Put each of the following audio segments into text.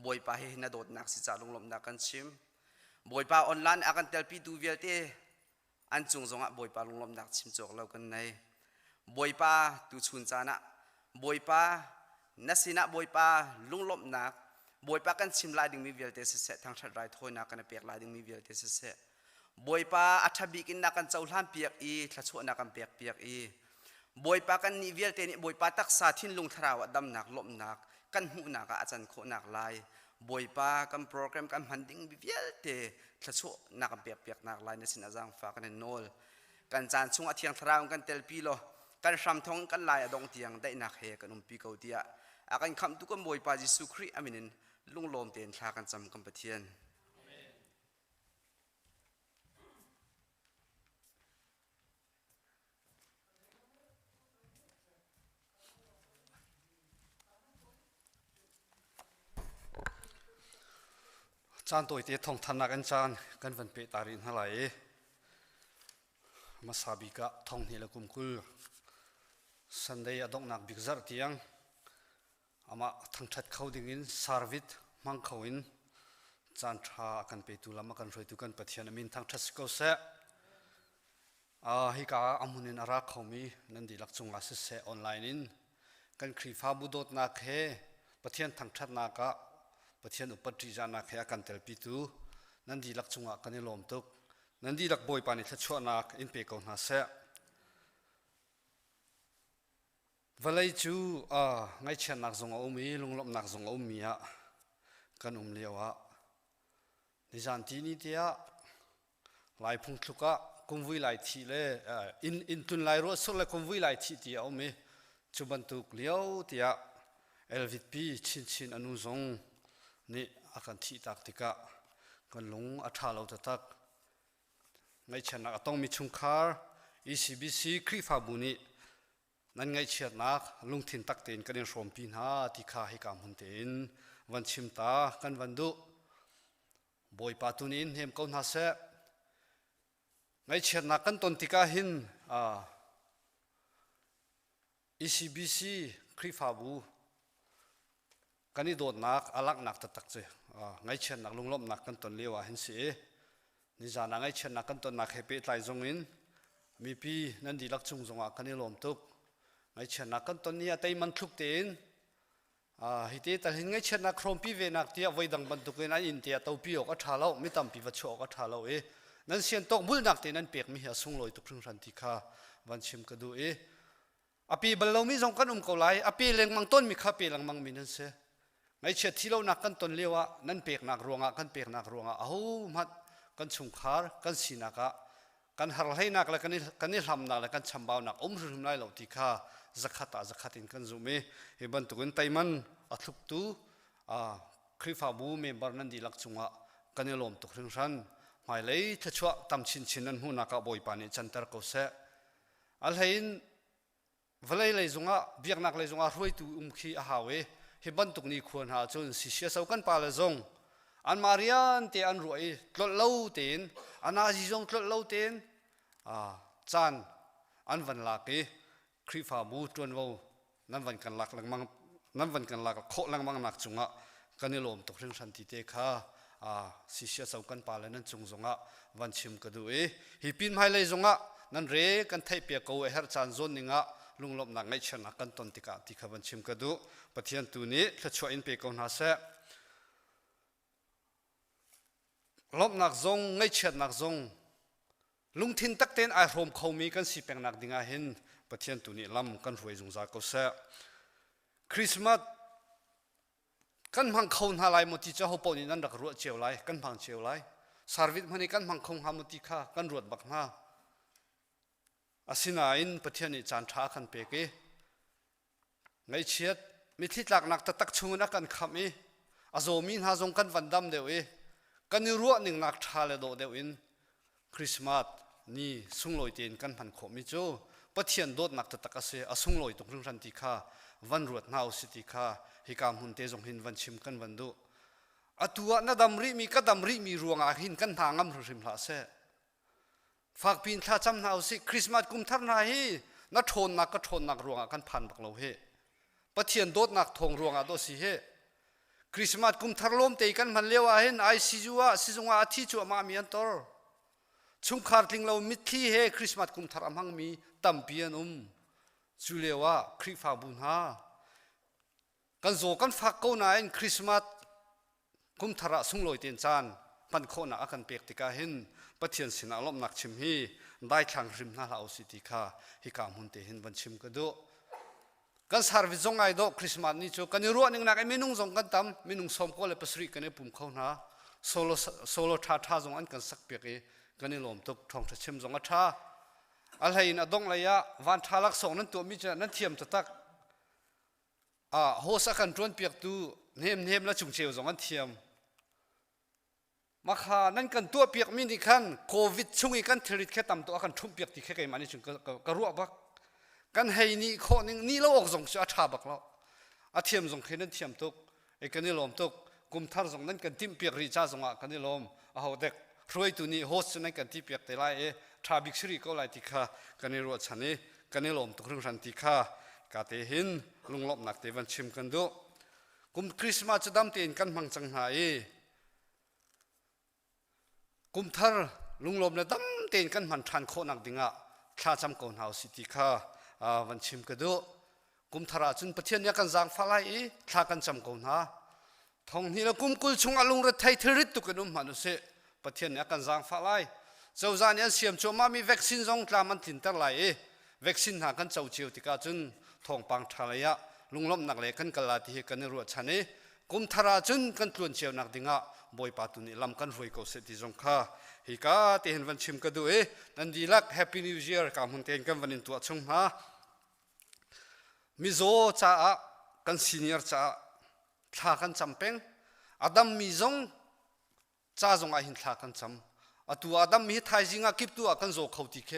บอยป้าเฮน่าโดดนักสิจ่าลงลมนักกันชิมบอยป้าออนไลน์อากันเตลปีดูเวลเตอันจงจงอ่ะบอยป้าลงลมนักชิมจอกเรากันในบอยป้าตูชุนจานะบอยป้านัสินะบอยป้าลงลมนักบอยป้ากันชิมลายดึงมีเวลเตเสทางชัดไรทอยนักกันเปียกลายดึงมีเวลเตเสบอยป้าอัฐบิกินนักกันเจ้าล้านเปียกอีทัชวนักกันเปียกอีบอยป้ากันนิเวลเตนี่บอยป้าตักษาทิ้นลงทราวดำนักลมนักกันหูนักอาจารย์โคนักลายบอยป้ากันโปรแกรมกันพันดิ้งวิเวลเตทัชวนักกันเปียกนักลายในสินอาจารย์ฝากกันโนลกันจานช่วงอาทิตย์ทราวกันเตลปีโลกันรำทองกันลายดงเตียงได้นักเฮกันปีเกาเตียอากันคำตุกันบอยป้าจิสุครีอามินินลุงลมเตียนทากันจำกันปะเทียนจานตัวที่ทองทันนักจานกันวันเปตารินหลายมาสาบิกะทองนี่ละกุมกุลสันเดียดงนักบิกซาร์เตียงอามาทั้งชัดเขาดิ่งินสารวิทมังเขาอินจานทากันเปตุลามากันรวยตุกันปะเทียนมินทั้งชัดสกอเซฮิกาอามุนินอารักเขามีนันดีลักจงอาศัยเซออนไลน์อินกันครีฟาบุดดนักเฮปะเทียนทั้งชัดนักะปะเทียนอุปตรีจานักเฮกันเตลปิตูนันดีลักจงอากันนิลมตุกนันดีลักบอยปานิทัชวนักอินเปกอนฮาเซเวลาจูไงเช่นนักจงอาอุมีลุงลบนักจงอาอุมีอะกันเลี้ยวอะดิฉันที่นี่เดียหลายพุ่งทุกะคุมวิไลทีเลยอินตุนหลายรถสุดเลยคุมวิไลทีเดียอาอุมีจุบันตุกเลี้ยวเดียLVP ชินอนุสงนี่อาการที่ตักติกะกันลงอัฐาเราตักไงเช่นนักต้องมีชุงคาร์ ECBC ครีฟาบุนีนั่นไงเชียร์นักลุงทินตักเต็นกันยังชมปีนาที่ข้าให้การหุ่นเต็นวันชิมตากันวันดุบอยปาตุนินเฮมก้นหาเสไงเชียร์นักกันต้นที่ข้าหินECBC ครีฟาบูกันนี่โดดนักอลักนักตักเจไงเชียร์นักลุงล้มนักกันต้นเลี้ยวหินเสียนี่จานังไงเชียร์นักกันต้นนักเฮปิไลจงอินมีปีนั่นดีลักจุงจงอากันนี่ล้มตุกไงเช่นนักกันตอนนี้แต่มันทุกเต็นฮิตแต่เห็นไงเช่นนักครอมปีเวนักเตียไว้ดังบรรทุกนั้นอินเตียเต้าปีออกก็ท่าเราไม่ต่ำปีวัชออกก็ท่าเรานั่นเสียนตกบุลนักเต็นนั้นเปียกมีเหตุส่งลอยตุกพรึงรันติคาวันชิมกระดูอปีบรรลุมีจงกันเกาไลอปีเลี้ยงมังต้นมีข้าปีหลังมังมีนั่นเสียไงเช่นที่เรานักกันตอนเลี้ยวนั่นเปียกนักรวงกันเปียกนักรวงอ้าวมัดกันชุงคาร์กันสีนักกันหาให้นักแล้วกันนี่ทำนักแล้วกันชำบ่าวนักรุ่มไล่เหล่าที่ข้าzakat in kan zume he ban tukun taiman athuk tu khrifa bu member nan dilak chunga kanelom tuk ring ran mai lei thachwa tam chin chin an huna ka boi pani chantar ko se al hein valai lei zunga biak lei zunga roi tu khi a hawe he ban tuk ni khon ha chun si sia sau kan pa la zong an marian te an roi tlot lo ten ana ji zong tlot lo ten chan an van la keครีฟาบูจวนว่านั่นวันกันหลักลังมังนั่นวันกันหลักโคลังมังหนักจุงะกันนี่ลมตกเรื่องสันติเตค่ะสิเสียสาวกันปาแล้วนั่นจุงจงะวันชิมกระดูฮิปินไม่เลยจงะนั่นเรกันไทยเปียกเอาเฮร์จานโซนนิงะลุงลมหนักไงชนะกันตอนติกาติกาวันชิมกระดูปะเทียนตัวนี้ถ้าช่วยอินเปียกเอาหน้าเสลมหนักจงไงเฉียดหนักจงลุงทินตักเต้นไอโรมเขามีกันสิเป็นหนักดิ่งเห็นปะเทียนตัวนี้ลำกันรวยจงจากเขาเสคริสต์มาสกันพังเขาหาลายมติเจ้าเขาปนินันดักรัวเจียวไลกันพังเจียวไลสารวิทมันนี่กันพังคงหามติข้ากันรวดบักหน้าอาศินาอินปะเทียนนี่จานท้ากันเปกไงเชียดมีทิศหลักนักตะตักชงนักกันขมีอาโซมินหาจงกันวันดำเดียวกันนี่รัวหนึ่งนักท้าเลโดเดียวอินคริสต์มาสนี่สุงลอยเตียนกันพันขมิจูปะเทียนโดดนักตะตักเสียสุงลอยตรงเรื่องรันติข้าวันรวดนาวสิติข้าฮิกามหุ่นเตจงหินวันชิมกันวันดูอตัวนัดำริมีกัดำริมีรวงอาหินกันทางงำริมลาเสฝากปีนท่าจำนาวสิคริสต์มาสกุมทับนาฮีนัดทนนักก็ทนนักรวงอากันพันบักเราเฮปะเทียนโดดนักทงรวงอาโดสิเฮ คริสต์มาสกุมทารลมเตกันมันเลี้ยวเห็นไอซีจูว่าซีจงอาทิตย์จัวมามีอันตอร์ชุมขาดลิงเรามิดที่เฮคริสต์มาสกุมทารมังมีตั้มเปียนุมจูเลียวคริฟาบุญฮากันโจกันฟักโกนายคริสต์มาสกุมทาระสุงลอยเตียนจานปันโคนักกันเปียกติกาเห็นปะเทียนสินาลมนักชิมฮีได้ทางริมนาลาอุสิติกาฮิกามุนเตหินบันชิมกระดูกันสารวิจงไอโดคริสต์มาสนี่จูกันรัวนึงนักไอมินุงจงกันตำมินุงสมโคเลปสริกันเอปุ่มเขาหน้าโซโลท่าจงอันกันสักเปียกกันนี่ลมตุกทองจะชิมจงอัฐาอะไรนะดงระยะวันทาลักสองนั้นตัวมิจนั้นเทียมจะตักโฮสักกันจวนเปียกตูเนมแล้วจุงเชียวจงอันเทียมมาขานั่นกันตัวเปียกมินิคันโควิดช่วงนี้กันเทริดแค่ต่ำตัวกันทุ่มเปียกที่แค่ไกมันนี่จึงกระรัวบักกันให้นี่ข้อนี่เราออกส่งจะอาบักแล้วอาเทียมส่งแค่นั้นเทียมตุกไอ้กันนี่ลมตุกกุมทาร์ส่งนั้นกันทิมเปียกรีจ้าส่งกันนี่ลมเอาเด็กรวยตัวนี้โฮสนั้นกันที่เปียกแต่ไรทราบิกสรีก็ไรติค่ะกันนี่รัวชันนี่กันนี่ลมตุกเรื่องชันติค่ะกาเตหินลุงลบหนักเตวันชิมกันดูกุมคริสต์มาสจะดำเตียนกันมังจังหายกุมทาร์ลุงลมเนี่ยดำเตียนกันมันทันโคนักดิ่งข้าจำก่อนเฮาสิติค่ะวันชิมกันดูกุมทาราจุนประเทศนี้กันจางฟ้าไล่ข้ากันจำก่อนฮะทองนี้เรากุมกุลชงอลุงรถไทยทริตตุกันนุ่มมันเสประเทศนี้กันจางฟ้าไล่เจ้าจานยันเสียมโจมามีวัคซีนจงกลามันถิ่นตะไลวัคซีนหากันเจ้าเจียวติกาจุนทองปังทะเลยะลุงลมนักเล็กกันกลาที่กันรัวชันนี่กุมทาราจุนกันตรวนเจียวนักดิ่งบอยปาตุนี่ลำกันรวยก็เสร็จที่จงค่ะฮิกาเตหินวันชิมกันดูนันดีลักแฮปปี้นิวเยียร์กามุนเตนกันวันนี้ตัวชงฮะมิโซจ้ากันซีเนียร์จ้าท่ากันจำเป็นอดัมมิซงจ้าจงอาหินท่ากันจำตัวอดัมมีไทยจิงอากิบตัวกันโจเขาติเค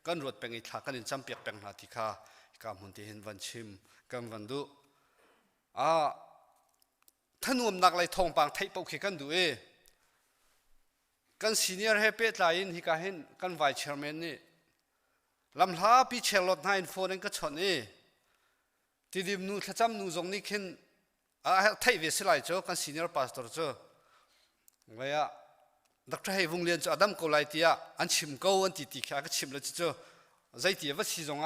กันรวดเป็นอีท่ากันจำเปียกเป็นนาทีค่ะกามุนเตหินวันชิมกันวันดูท่านนุ่มนักไล่ทองปังไทยปกเขกันดูกันซีเนียร์เฮเปตไลน์ฮิกาเห็นกันไวเชอร์แมนนี่ลำลาปีเชลลอดไนน์โฟนันก็ชนที่ดิมนูถ้าจำนูจงนี่ขึ้นไทยเวสไลโจกันซีเนียร์พาสตอร์โจเวียดักเตอร์ให้วงเรียนจะอดัมโกไลตียอันชิมเก้าอันติแค่ก็ชิมเลยโจใจตีว่าซีจง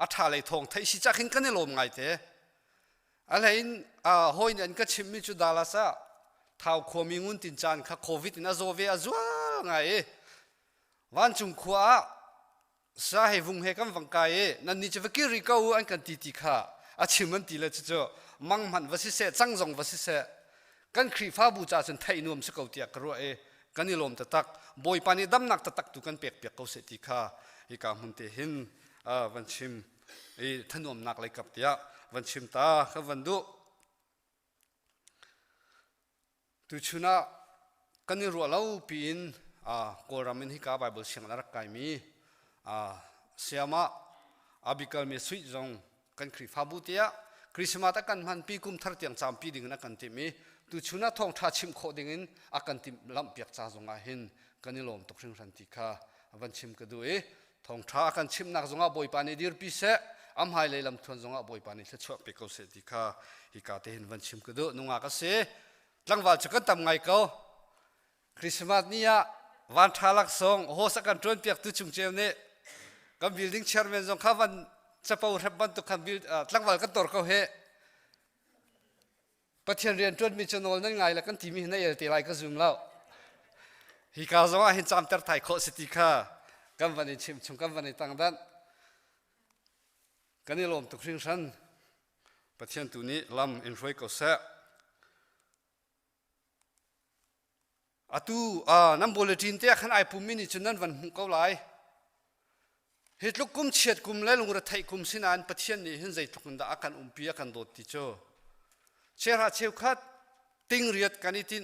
อัฐาเลยทองไทยสิจักขึ้นกันนี่ลมไงเถอะอะไรหอยเนี่ยก็ชิมมิจุดาลาซะท้าวขวมิงุนตินจานค่ะโควิดน่ะโจเวียจัวไงวันจุงขวาสาเหตุวงเฮกันวังไกนั่นนี่จะไปกิริกาอันกันติค่ะอาชิมันตีเลยจ้ะมังมันวสิเสจังจงวสิเสกันครีฟ้าบูชาจนไทยนุ่มสกาวเตียกรัวกันนี่ลมตะตักบอยปานีดำนักตะตักตุกันเปียกเขาเสติค่ะอีกามุนเตหินวันชิมท่านนุ่มนักเลยกับเตียวันชิมตาเขาวันดูตุชุนะกันนี่รัวเล่าปีนโกรามินฮิกาไบเบิลเสียงนรักไกมีเสียมาอาบิกาลมีสวิตจงกันคริฟ้าบุตรคริสต์มาสกันมันปีกุมทาร์เตียงจามปีดิ่งนักกันที่มีตุชุนะทองทัชิมโคดิ่งอากันที่ลำเปียกจ้าจงอาหินกันนี่ลมตกเชิงสันติค่ะวันชิมก็ดูทองท้ากันชิมนักจงอาบอยปานีดีร์พิเศษอัมไฮเลยลำทวนจงอาบอยปานีเสชอบไปเขาเสติค่ะฮิกาเตหินวันชิมก็ดูนุ่งอากาเสหลังวันจะกันทำไงเขาคริสต์มาสนี้วันทาลักสองโฮสักกันจวนเปียกตุจุงเจียวเนี่ยกับบิลดิ้งเชอร์แมนจงข้าวันจะไปอุทบันตุกันบิลหลังวันกันตัวเขาเฮประเทศเรียนจวนมีจำนวนนั่นไงแล้วกันทีมีในเอลตีไลก็ซุ่มแล้วฮิกาจงอาเห็นจำเตอร์ไทยโคสิติค่ะกันวันนี้ชิมชงกันวันนี้ต่างด้านกันนี่ลมตุกชิงชันประเทศตัวนี้ลำอินฟลูเอก็เสะน้ำโบเลตินเตะขันไอปุ่มมินิจนั้นวันเขาไล่เหตุลุกกุมเฉียดกุมและลงรถไทยกุมสินานประเทศนี้เห็นใจทุกคนด่าอาการปีอาการโดดติโจเชื่อเชื่อคัดติงเรียดกันอีติน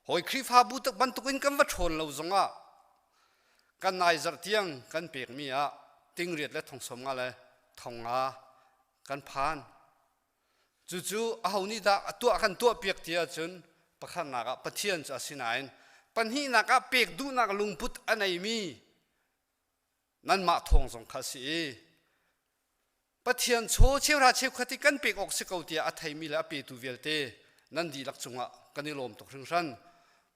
หอยครีฟ้าบุตรบรรทุกินกันวัดชนเราจงกันนายจัดเตียงกันเปียกมีติงเรียดและทองสมอะไรทองกันพานจู่ๆเอานี่ด่าตัวกันตัวเปียกเตียจนประคันนักประเทียนจะสินายปัญหานักเปียกดูนักลุงพุทธอันไหนมีนั่นมาทองสงคสีประเทียนโชเชี่ยวราเชี่ยวขติกันเปียกออกสกาวเตียอัฐิมีและเปียตูเวลเต nan di lak chunga kan ilom tok ring ran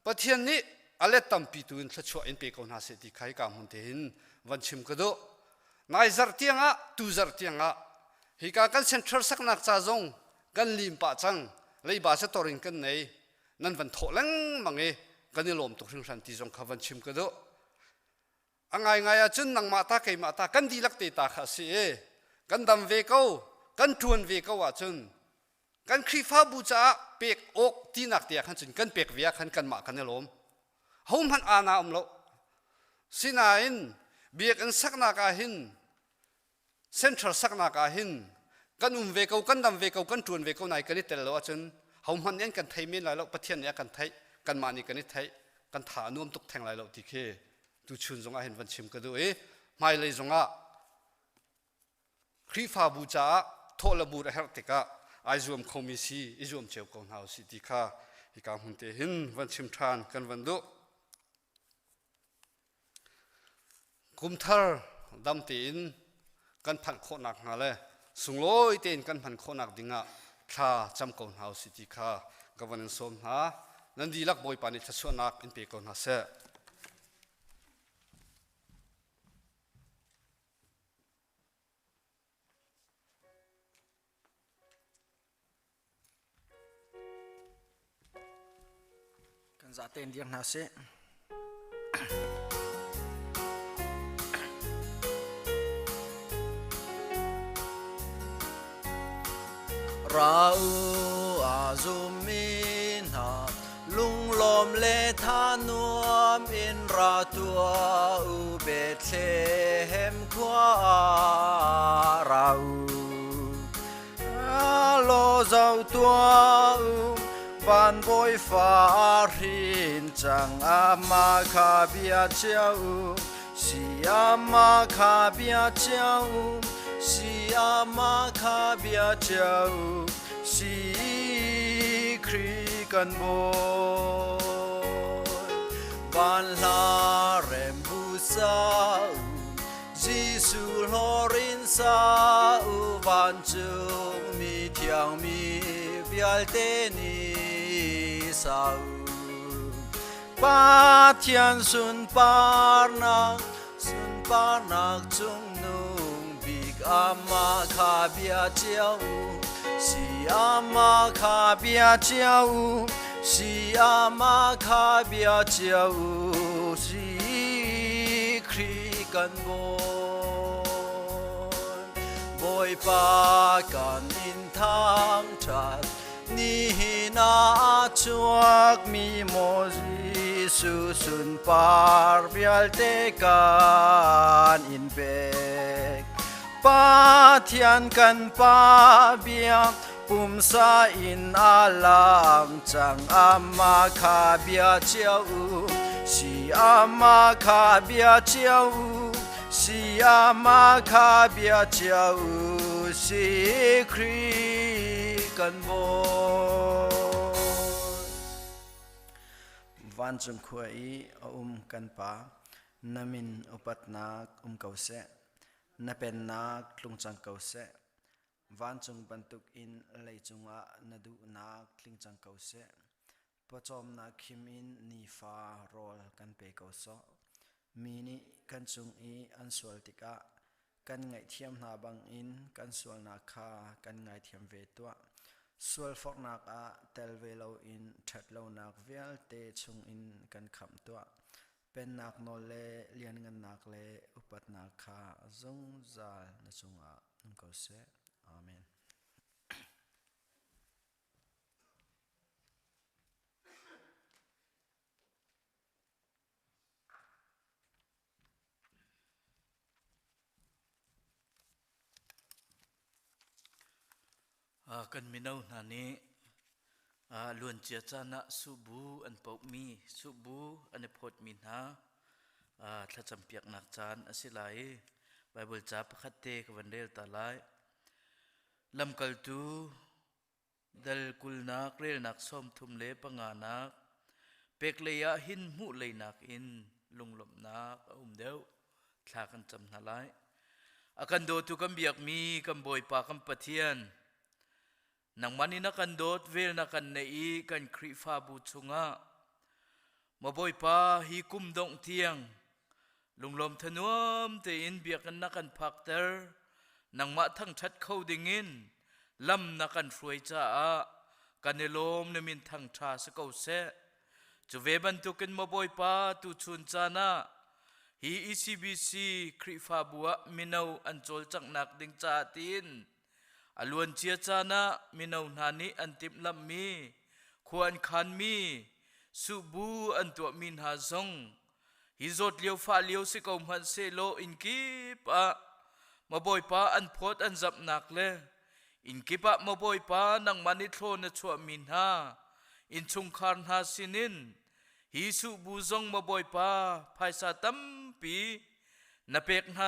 pathian ni alet tampi tuin thachua in pe ko na se ti khai ka mun te hin van chim ka do ngai zar tianga tu zar tianga hi ka kan central sak nak cha zong kan lim pa chang lei ba se torin kan nei nan van tho lang mangi kan ilom tok ring ran ti zong kha van chim ka do angai ngai a chun nang ma ta kai ma ta kan di lak te ta kha si e kan dam ve ko kan tuan ve ko wa chun kan khri fa bu cha pek ok ti nak te khan chun kan pek via khan kan ma kan lom hom han ana lo sinain biak an sakna ka hin central sakna ka hin kan ve ko kan dam ve ko kan tuan ve ko nai kan tel lo chun hom han en kan thai min lai lo pathian ya kan thai kan ma ni kan ni thai kan tha nuam tuk theng lai lo ti khe tu chun zonga hin van chim ka do e mai lei zonga khri fa bu cha thola bu ra her te ka ai zoom khomi si i zoom cheu ko nau si ti kha hi ka hun te hin van chim than kan van do kum thar dam tin kan phan kho nak na le sungloi ten kan phan kho nak dinga tha cham ko nau si ti kha governance som ha nan di lak boy pani thachwa nak in pe ko na se za ten diang na se rau azumin ha lung lom le thanuam in ra tua u Bethlehem kwa rau lo zau tua van bôi pha rin chẳng ama kha bia chiao si ama kha bia chiao si ama kha bia chiao si kri kan bôi van la rem bu sa Giêsu lorin sa van chung mi thiang mi bial te ni sao ba thiên sun par nak chung nung big ama kha bia chiao si ama kha bia chiao si ama kha bia chiao si kri kan boy pa kan in thang chat ni na chuak mi mo Giêsu sun par bial te kan in bek pa thian kan pa bia pum sa in alam chang ama kha bia chiao si ama kha bia chiao si ama kha bia chiao si kri kan van chung khuai kan pa namin upatnak kause napen nak tlungchang kause van chung bantuk in leichunga nadu nak tlingchang kause pachom na khimin ni fa rol kan pe kauso mini kan chung i answal tika kan ngai thiam na bang in kan swal na kha kan ngai thiam ve to swal fok nak a tel ve lo in that lo nak vel te chung in kan kham to pen nak no le lian ngan nak le upat nak kha zong zal na chunga ko se amen kan minau nani luan chia chana subu an pok mi subu an phot min ha thla champiak nak chan asilai bible cha pakhatte ka vandel talai lam kal tu dal kul nak rel nak som thum le panga nak pek leya hin mu le nak in lunglom nak deu thla kan cham nalai akan do tu kam biak mi kam boy pa kam pathian นังมันนักันโดดเวลนักันในกันคริฟาบูชงะมาบ่อยป้าฮีกุมดงเทียงลุงลมทนวมเตอินเบียกันนักันพักเตอร์นังมาทั้งชัดเข้าดิ่งินลำนักันฟวยจ้ากันในลมในมินทั้งชาสกาวเสจะเวบันตุกันมาบ่อยป้าตุชุนจานะฮีECBC คริฟาบัวมินาวอันโจลจักนักดิงจ้าตีนอลวนเจียจานะมินาวนานิอันติมลำมีควรขันมีสุบูอันตัวมินหาซงฮิจดเลียวฟ้าเลียวสิกอมหันเซโลอินกิปะมาบ่อยป้าอันพอดอันจับนักเลอินกิปะมาบ่อยป้านังมันนิโทนชัวมินหาอินชุงคารหาสินินฮิสุบูซงมาบ่อยป้าภายสาตัมปีนาเป็กไฮ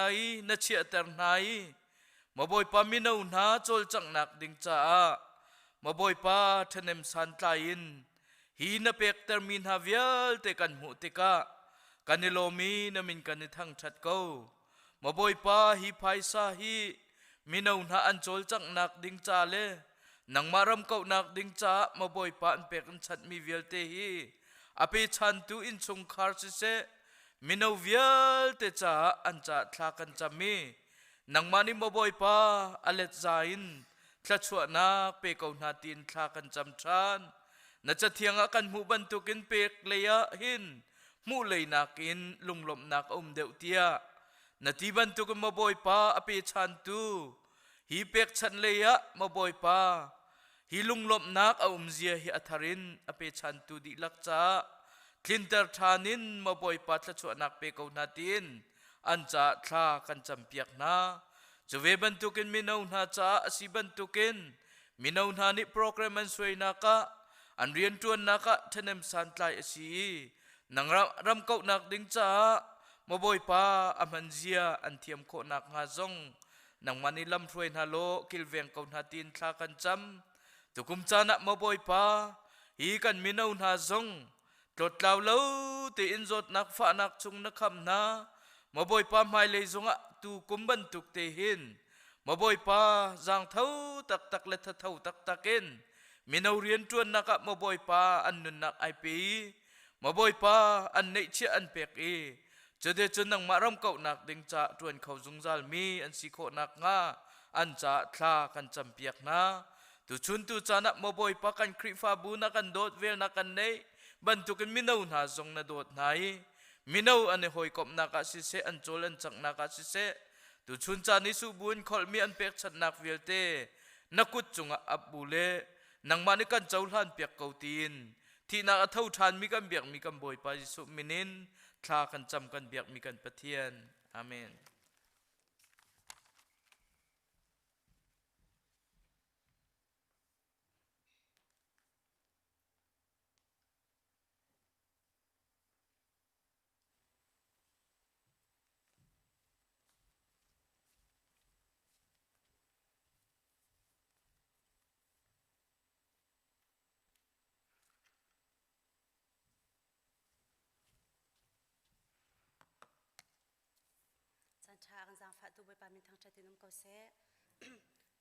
นาเชียเตอร์ไฮมาบ่อยป้ามินาวนาโจลจังนักดิงจ้ามาบ่อยป้าทนเนมสันตายินฮีนาเป็กเตอร์มินฮาเวียลเตกันหูเตกะกันเนโลมีนามินกันในทั้งชัดเก้ามาบ่อยป้าฮีภายสาฮีมินาวนาอันโจลจังนักดิงจ้าเลนังมารำเก้านักดิงจ้ามาบ่อยป้าอันเป็กอันชัดมีเวียลเตฮีอภิชันตุอินชงคาร์ซิเซมินาวเวียลเตจ้าอันจ้าทลากันจามีนังมานิมาบ่อยป้าอเลตซาอินทลาชวนาเปกเอานาตีนทลากันจำชานน่าจะเทียงกันหูบันตุกินเปกเลยะหินมูเลยนักอินลุงลมนักเดียวเตียนาทีบันตุกันมาบ่อยป้าอภิชันตุฮีเปกชันเลยะมาบ่อยป้าฮิลุงลบนักเจียฮิอัธรินอเปชันตุดิลักจ้าคลินเตอร์ทานินมาบ่อยปัตละชวนักเปกเอานาตินอันจะทลากันจำเปียกนาจะเวบันตุกินมินาวนาจ้าอสิบันตุกินมินาวนานิโปรแกรมมันสวยนักะอันเรียนจวนนักะทนเนมสันไลอสีนังรำเก้านักดิงจ้ามาบ่อยป้าอมันเจียอันเทียมโคนักงาซงนังมันนิลำรวยนาโลกิลเวียงเกานาตินทลากันจำตุกุมจานะมาบ่อยป้าฮีกันมินาวนาซงตรวจเล่าเล่าตีอินจดนักฟ้านักจุงนักคำนามาบ่อยป้าไม่เลยจงะตุกุมบันตุกเตหินมาบ่อยป้าจางเท่าตักตักเล็ดเท่าตักตักินมินาวเรียนจวนนักมาบ่อยป้าอันนุนนักไอปีมาบ่อยป้าอันเนเชอันเปกจะเดจนังมารำเก่านักดิงจะจวนเขาจงจาลมีอันสิโคนักงาอันจะทลากันจำเปียกนาตุชุนตุจานะมาบ่อยปากันคริฟาบูนักันโดดเวลนักันเนบันตุกันมินาวนาจงนาโดดไหนมินาวอันเนหอยกบนักอาศิเสอันโจลันจักนักอาศิเสตุชุนจานิสุบุญคอลมีอันเปียกชัดนักเวลเตนักุดจงอับบุเลนังมานิกันเจ้าลันเปียกเกาตีนที่นักเท่าทานมีกันเบียกมีกันบ่อยไปสุมินินทลากันจำกันเบียกมีกันปะเทียนอาเมน ชากันจางฟ้าดูใบปามินทางชาตินุ่มเกาเส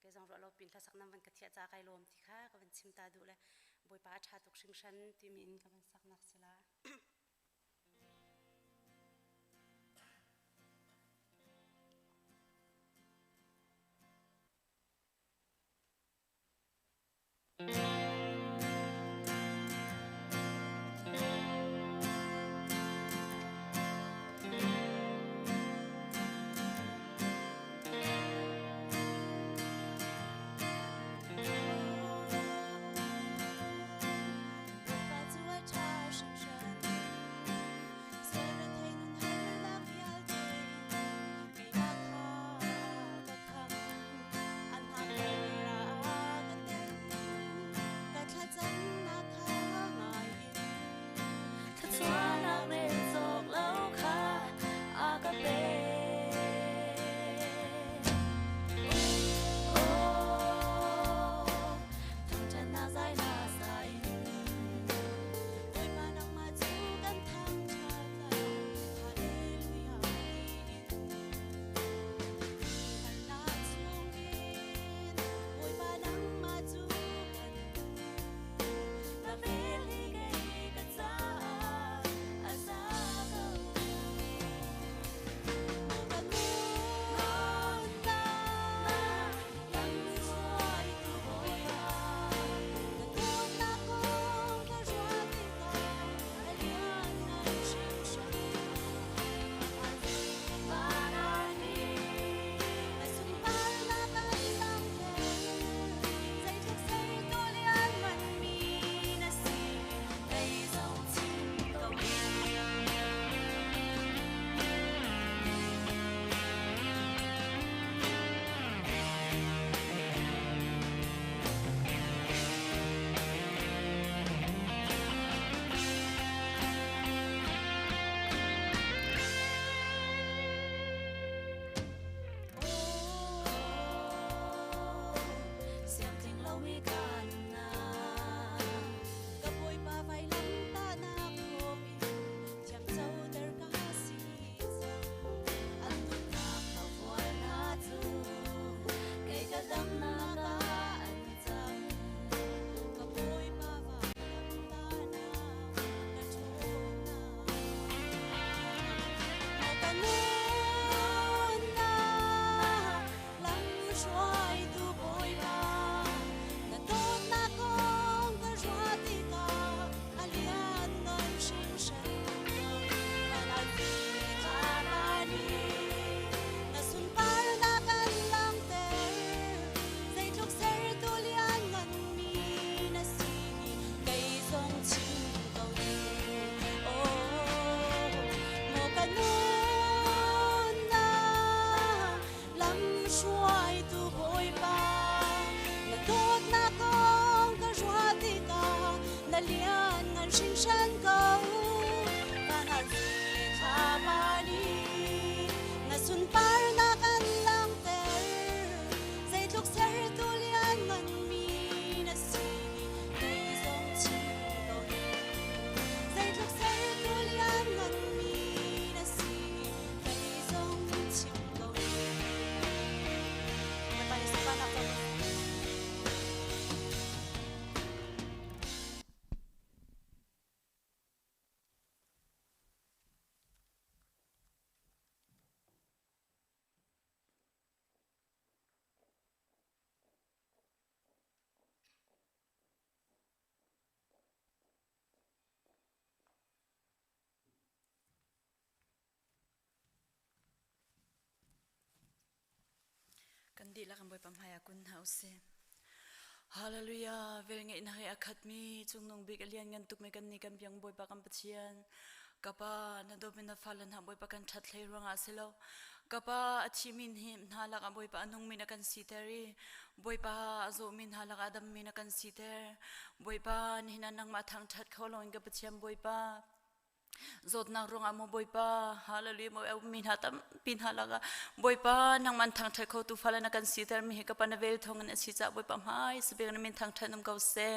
เกจางรอเราปินทัศนำวันกระเทียจากไกลมที่ข้าก็เป็นชิมตาดูเลยใบปาชาตุกชิงชันที่มินก็เป็นสักนักศิลา 不把自我超生生。di la kan boy pam haya kun hause hallelujah vel nge na he akhat mi chung nong big alian ngan tuk me kan ni kan piang boy pa kan pachian kapa na do bin na falan ha boy pa kan that thlei ronga selo kapa achi min hi na la ka boy pa anung min kan siteri boy pa azo min ha la ka adam min kan siter boy pa ni na nang ma thang that kholong ka pachiam boy pa zot nang rong amo boy pa hallelujah mo min hatam pin halaga boy pa nang man thang thai kho tu phala na kan sitar mi ka pan vel thong na si cha boy pa mai sbe na min thang thanum kau se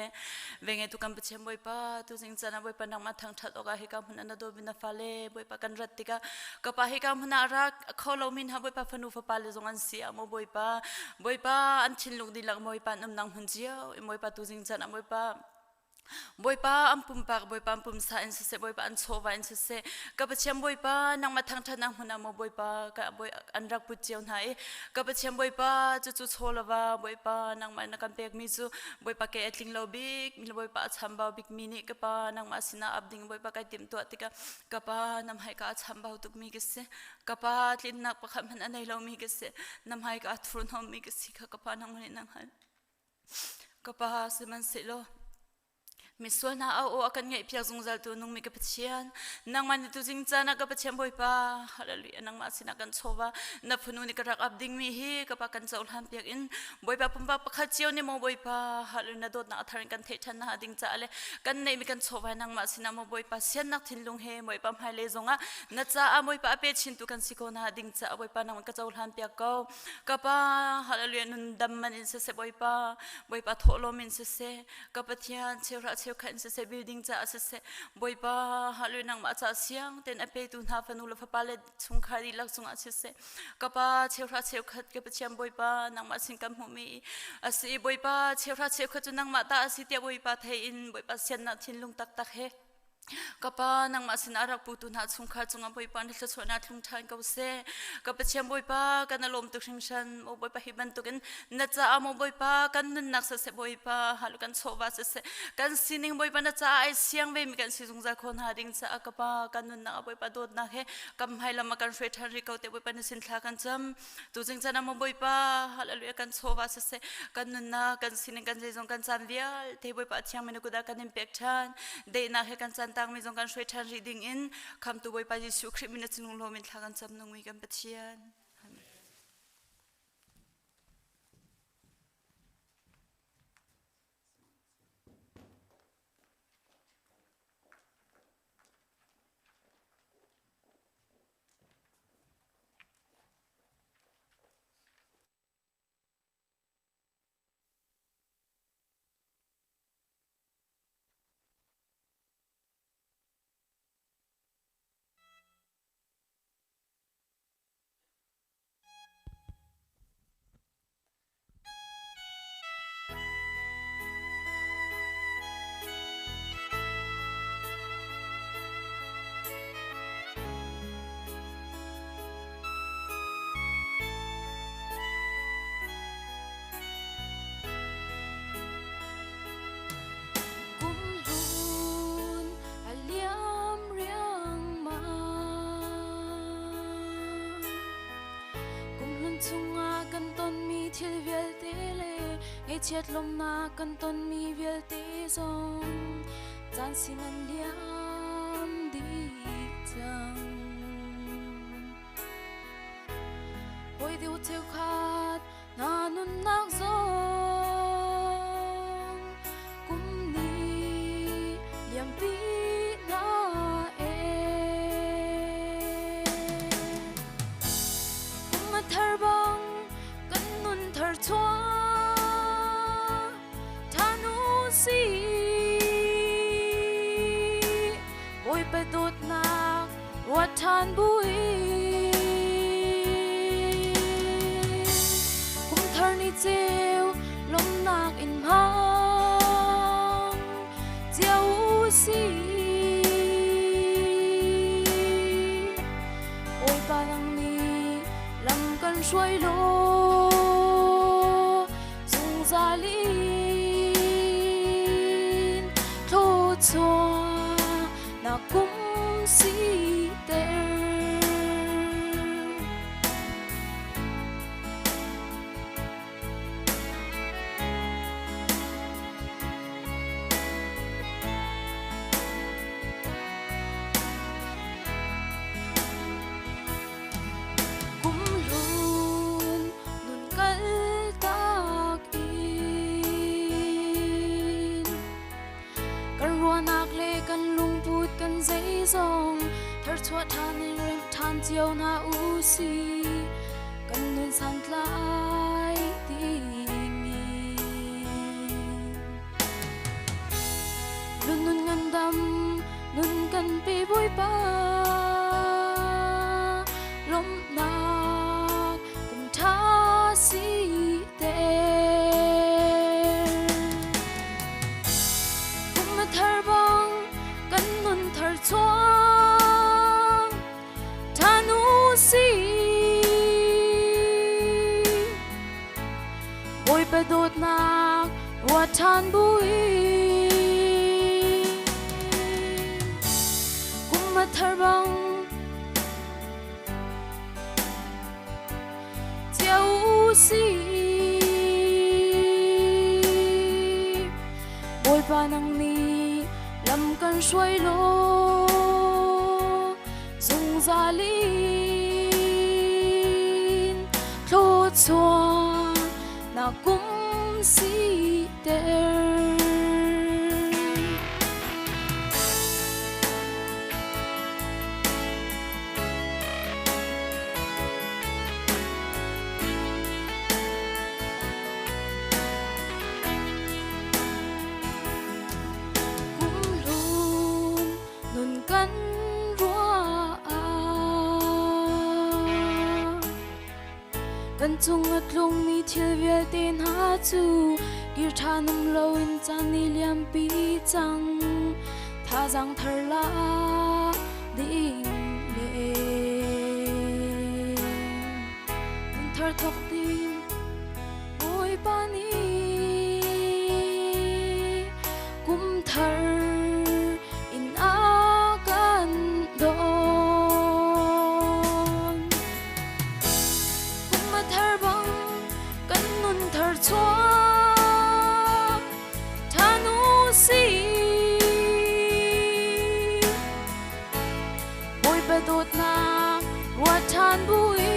venge tu kam pchem boy pa tu jing chana boy pa nang ma thang that oga he kam na do bin na phale boy pa kan ratika ka pa he kam na ra kholo min ha boy pa phanu fa pale zong an si amo boy pa an thin luk di lak boy pa nam nang hun jiao boy pa tu jing chana boy pa ampum pak boy pa ampum sa in se boy pa an chova in se ka pachem boy pa nang ma thang thang nang huna mo boy pa ka boy an rak put chion hai ka pachem boy pa chu cholawa boy pa nang ma na kan pek mi chu boy pa ke atling lo big mi boy pa chamba big mini ka pa nang ma sina abding boy pa ka tim to atika ka pa nam hai ka chamba tuk mi ke se ka pa tlin na pa kham an nei lo mi ke se nam hai ka thrun hom mi ke si ka pa nang ni nang han ka pa se man se lo miswa na au akan ngai pia zungzal tu nung mi ka pachian nang man tu jing chana ka pachian boy pa hallelujah nang ma sina kan chowa na phunu ni ka rak abding mi hi ka pa kan chaul han piak in boy pa pumpa pakha chiu ni mo boy pa hallelujah na dot na atharin kan thei than na ding cha ale kan nei mi kan chowa nang ma sina mo boy pa sian nak thin lung he boy pa mai le zonga na cha a boy pa pe chin tu kan siko na ding cha boy pa nang ka chaul han piak ko ka pa hallelujah nun dam man in se boy pa tholo min se ka pathian cheu cheu khan se building cha se boy pa halu nang ma cha siang ten ape tu na fanu la fa pale chung khari lak chung a se kapa chewra chew khat ke pacham boy pa nang ma sing kam humi asi boy pa chewra chew khat nang ma ta asi te boy pa thai in boy pa sen na thin lung tak tak he kapa nang ma sin arak putu na chung kha chunga boy pa ni thlo na thung thain ko se kapa chem boy pa kana lom tu hring shan mo boy pa hiban tu ken na cha amo boy pa kan nun nak se boy pa halu kan chowa se kan sining boy pa na cha ai siang ve mi kan si jung za khon ha ding cha kapa kan nun na boy pa dot na he kam hai lama kan fre thari ko te boy pa na sin thla kan cham tu jing chana mo boy pa halu kan chowa se kan nun na kan sining kan jong kan chan vial te boy pa chiang me ku da kan impact than de na he kan chan tang mi jong kan shwe than reading in kam tu boy pa Jesu Christ min chinung lo min thagan cham nung mi kan pathian chiat lom na kan ton mi vel te zong chan sin an liam di chang boy diu cheu khat na nun nak zong kum ni liam pi na e kum ma thar bang kan nun thar chua ôi bay tốt nạc wat than bui cũng thar ni chiều lom nạc in mang chiều si ôi ba lang ni lam kan suy lo dung za li cho na cũng si ter thar chua than in rem than chiao na u si kan nun san tlai ding lun nun ngam dam nun kan pe boy pa lom na kum tha si te kum ma thar bang kan nun thar chuang thanu si boy pa dot nak wa than bui kum ma thar bang chiao si boy pa nang ni lam kan shuai lo zung za lin thlo chuan na kum si ter kan chung at lung mi thil vel ten ha chu gir tha num lo in chan ni liam pi chang tha jang thar la ding le in thar thok tin oi pa ni kum thar in a kan do chua thanu si boy pa dot na wa than bui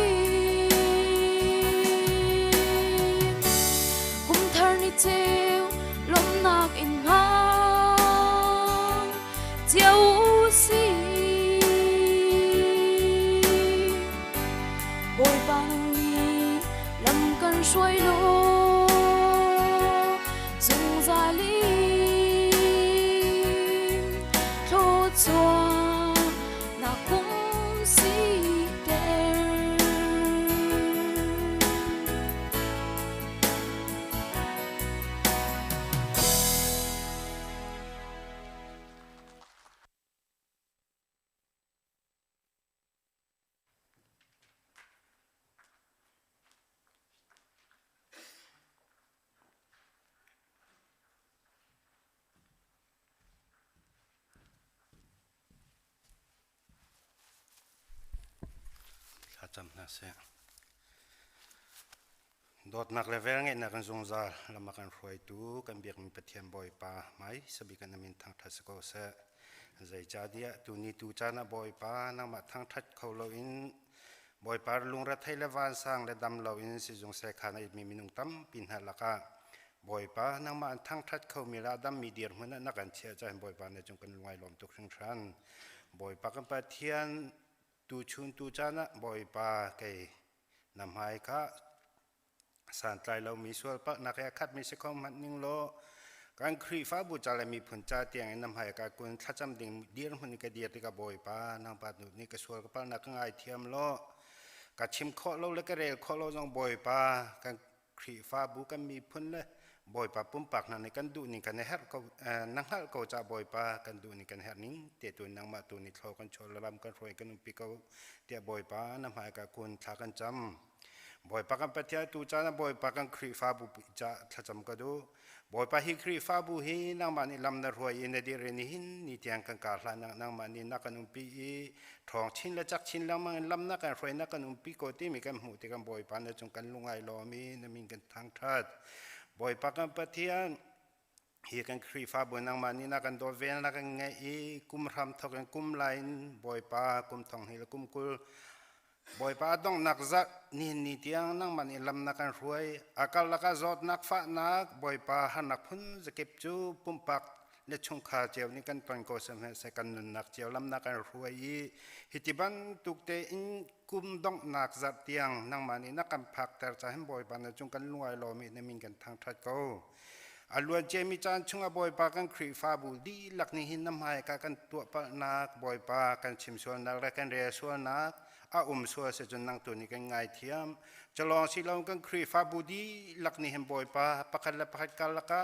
kum thar ni cheu lom nak in hang chiao si boy pa ni lam kan shuai lo na kum si ter chăm na se dot nak level nge na kan zung za lama kan roi tu kan biak mi pathian boy pa mai sabi kan min thang thas ko se zai cha dia tu ni tu cha na boy pa na ma thang that khau lo in boy par lung ra thai le van sang le dam lo in si zung se khana mi minung tam pin ha laka boy pa na ma thang that khau mi la dam mi dir mun na kan chia cha boy pa na chung kan lungai lom tu khring than boy pa kan pathian tu chun tu chana boy pa ke nam hai kha san trai lo mi sual pa na ka khat mi se khom man ning lo kan khri fa bu cha le mi phun cha tiang nam hai ka kun tha cham ding dir hun ka dir ti ka boy pa nang pa nu ni ka sual ka pa na ka ngai thiam lo ka chim kho lo le ka rel kho lo jong boy pa kan khri fa bu ka mi phun le boy pa pum pak na ni kan du ni kan her ko nang hal ko cha boy pa kan du ni kan her ning te tu nang ma tu ni thlo kan chol lam kan roi kan pi ko te boy pa nam hai ka kun tha kan cham boy pa kan pathia tu cha na boy pa kan khri fa bu cha tha cham ka du boy pa hi khri fa bu hi nang ma ni lam na roi in de re ni hin ni tiang kan ka hla nang ma ni na kan pi thong chin la chak chin lam lam na kan roi na kan pi ko ti mi kan mu ti kan boy pa na chung kan lungai lo mi na min kan thang that boy pa kan pathian hi kan khri fa bu nang ma ni na kan do vel na kan ngai kum ram thok kan kum lain boy pa kum thong hi kum kul boy pa dong nak za ni tiang nang man lam na kan ruai akal la ka zot nak fa nak boy pa han nak phun zakep chu pum pak เลชงขาเจียวนี่กันตอนโกสมเสกันนุนนักเจียวลำนักกันรวยฮิติบันตุกเตอินกุมดองนักจัดเตียงนังมานี่นักกันพักแต่จะให้บ่อยปานจงกันลวยลอมีนมิงกันทางทัดเขาอลวนเจมิจานชงบ่อยปากันครีฟาบูดีหลักนี้หินน้ำหายกันตัวปนักบ่อยปากันชิมส่วนนักและกันเรียส่วนนักส่วนเสจนนังตัวนี้กันง่ายเทียมจะลองสิลองกันครีฟาบูดีหลักนี้เห็นบ่อยปาปักกันละปักกันละกะ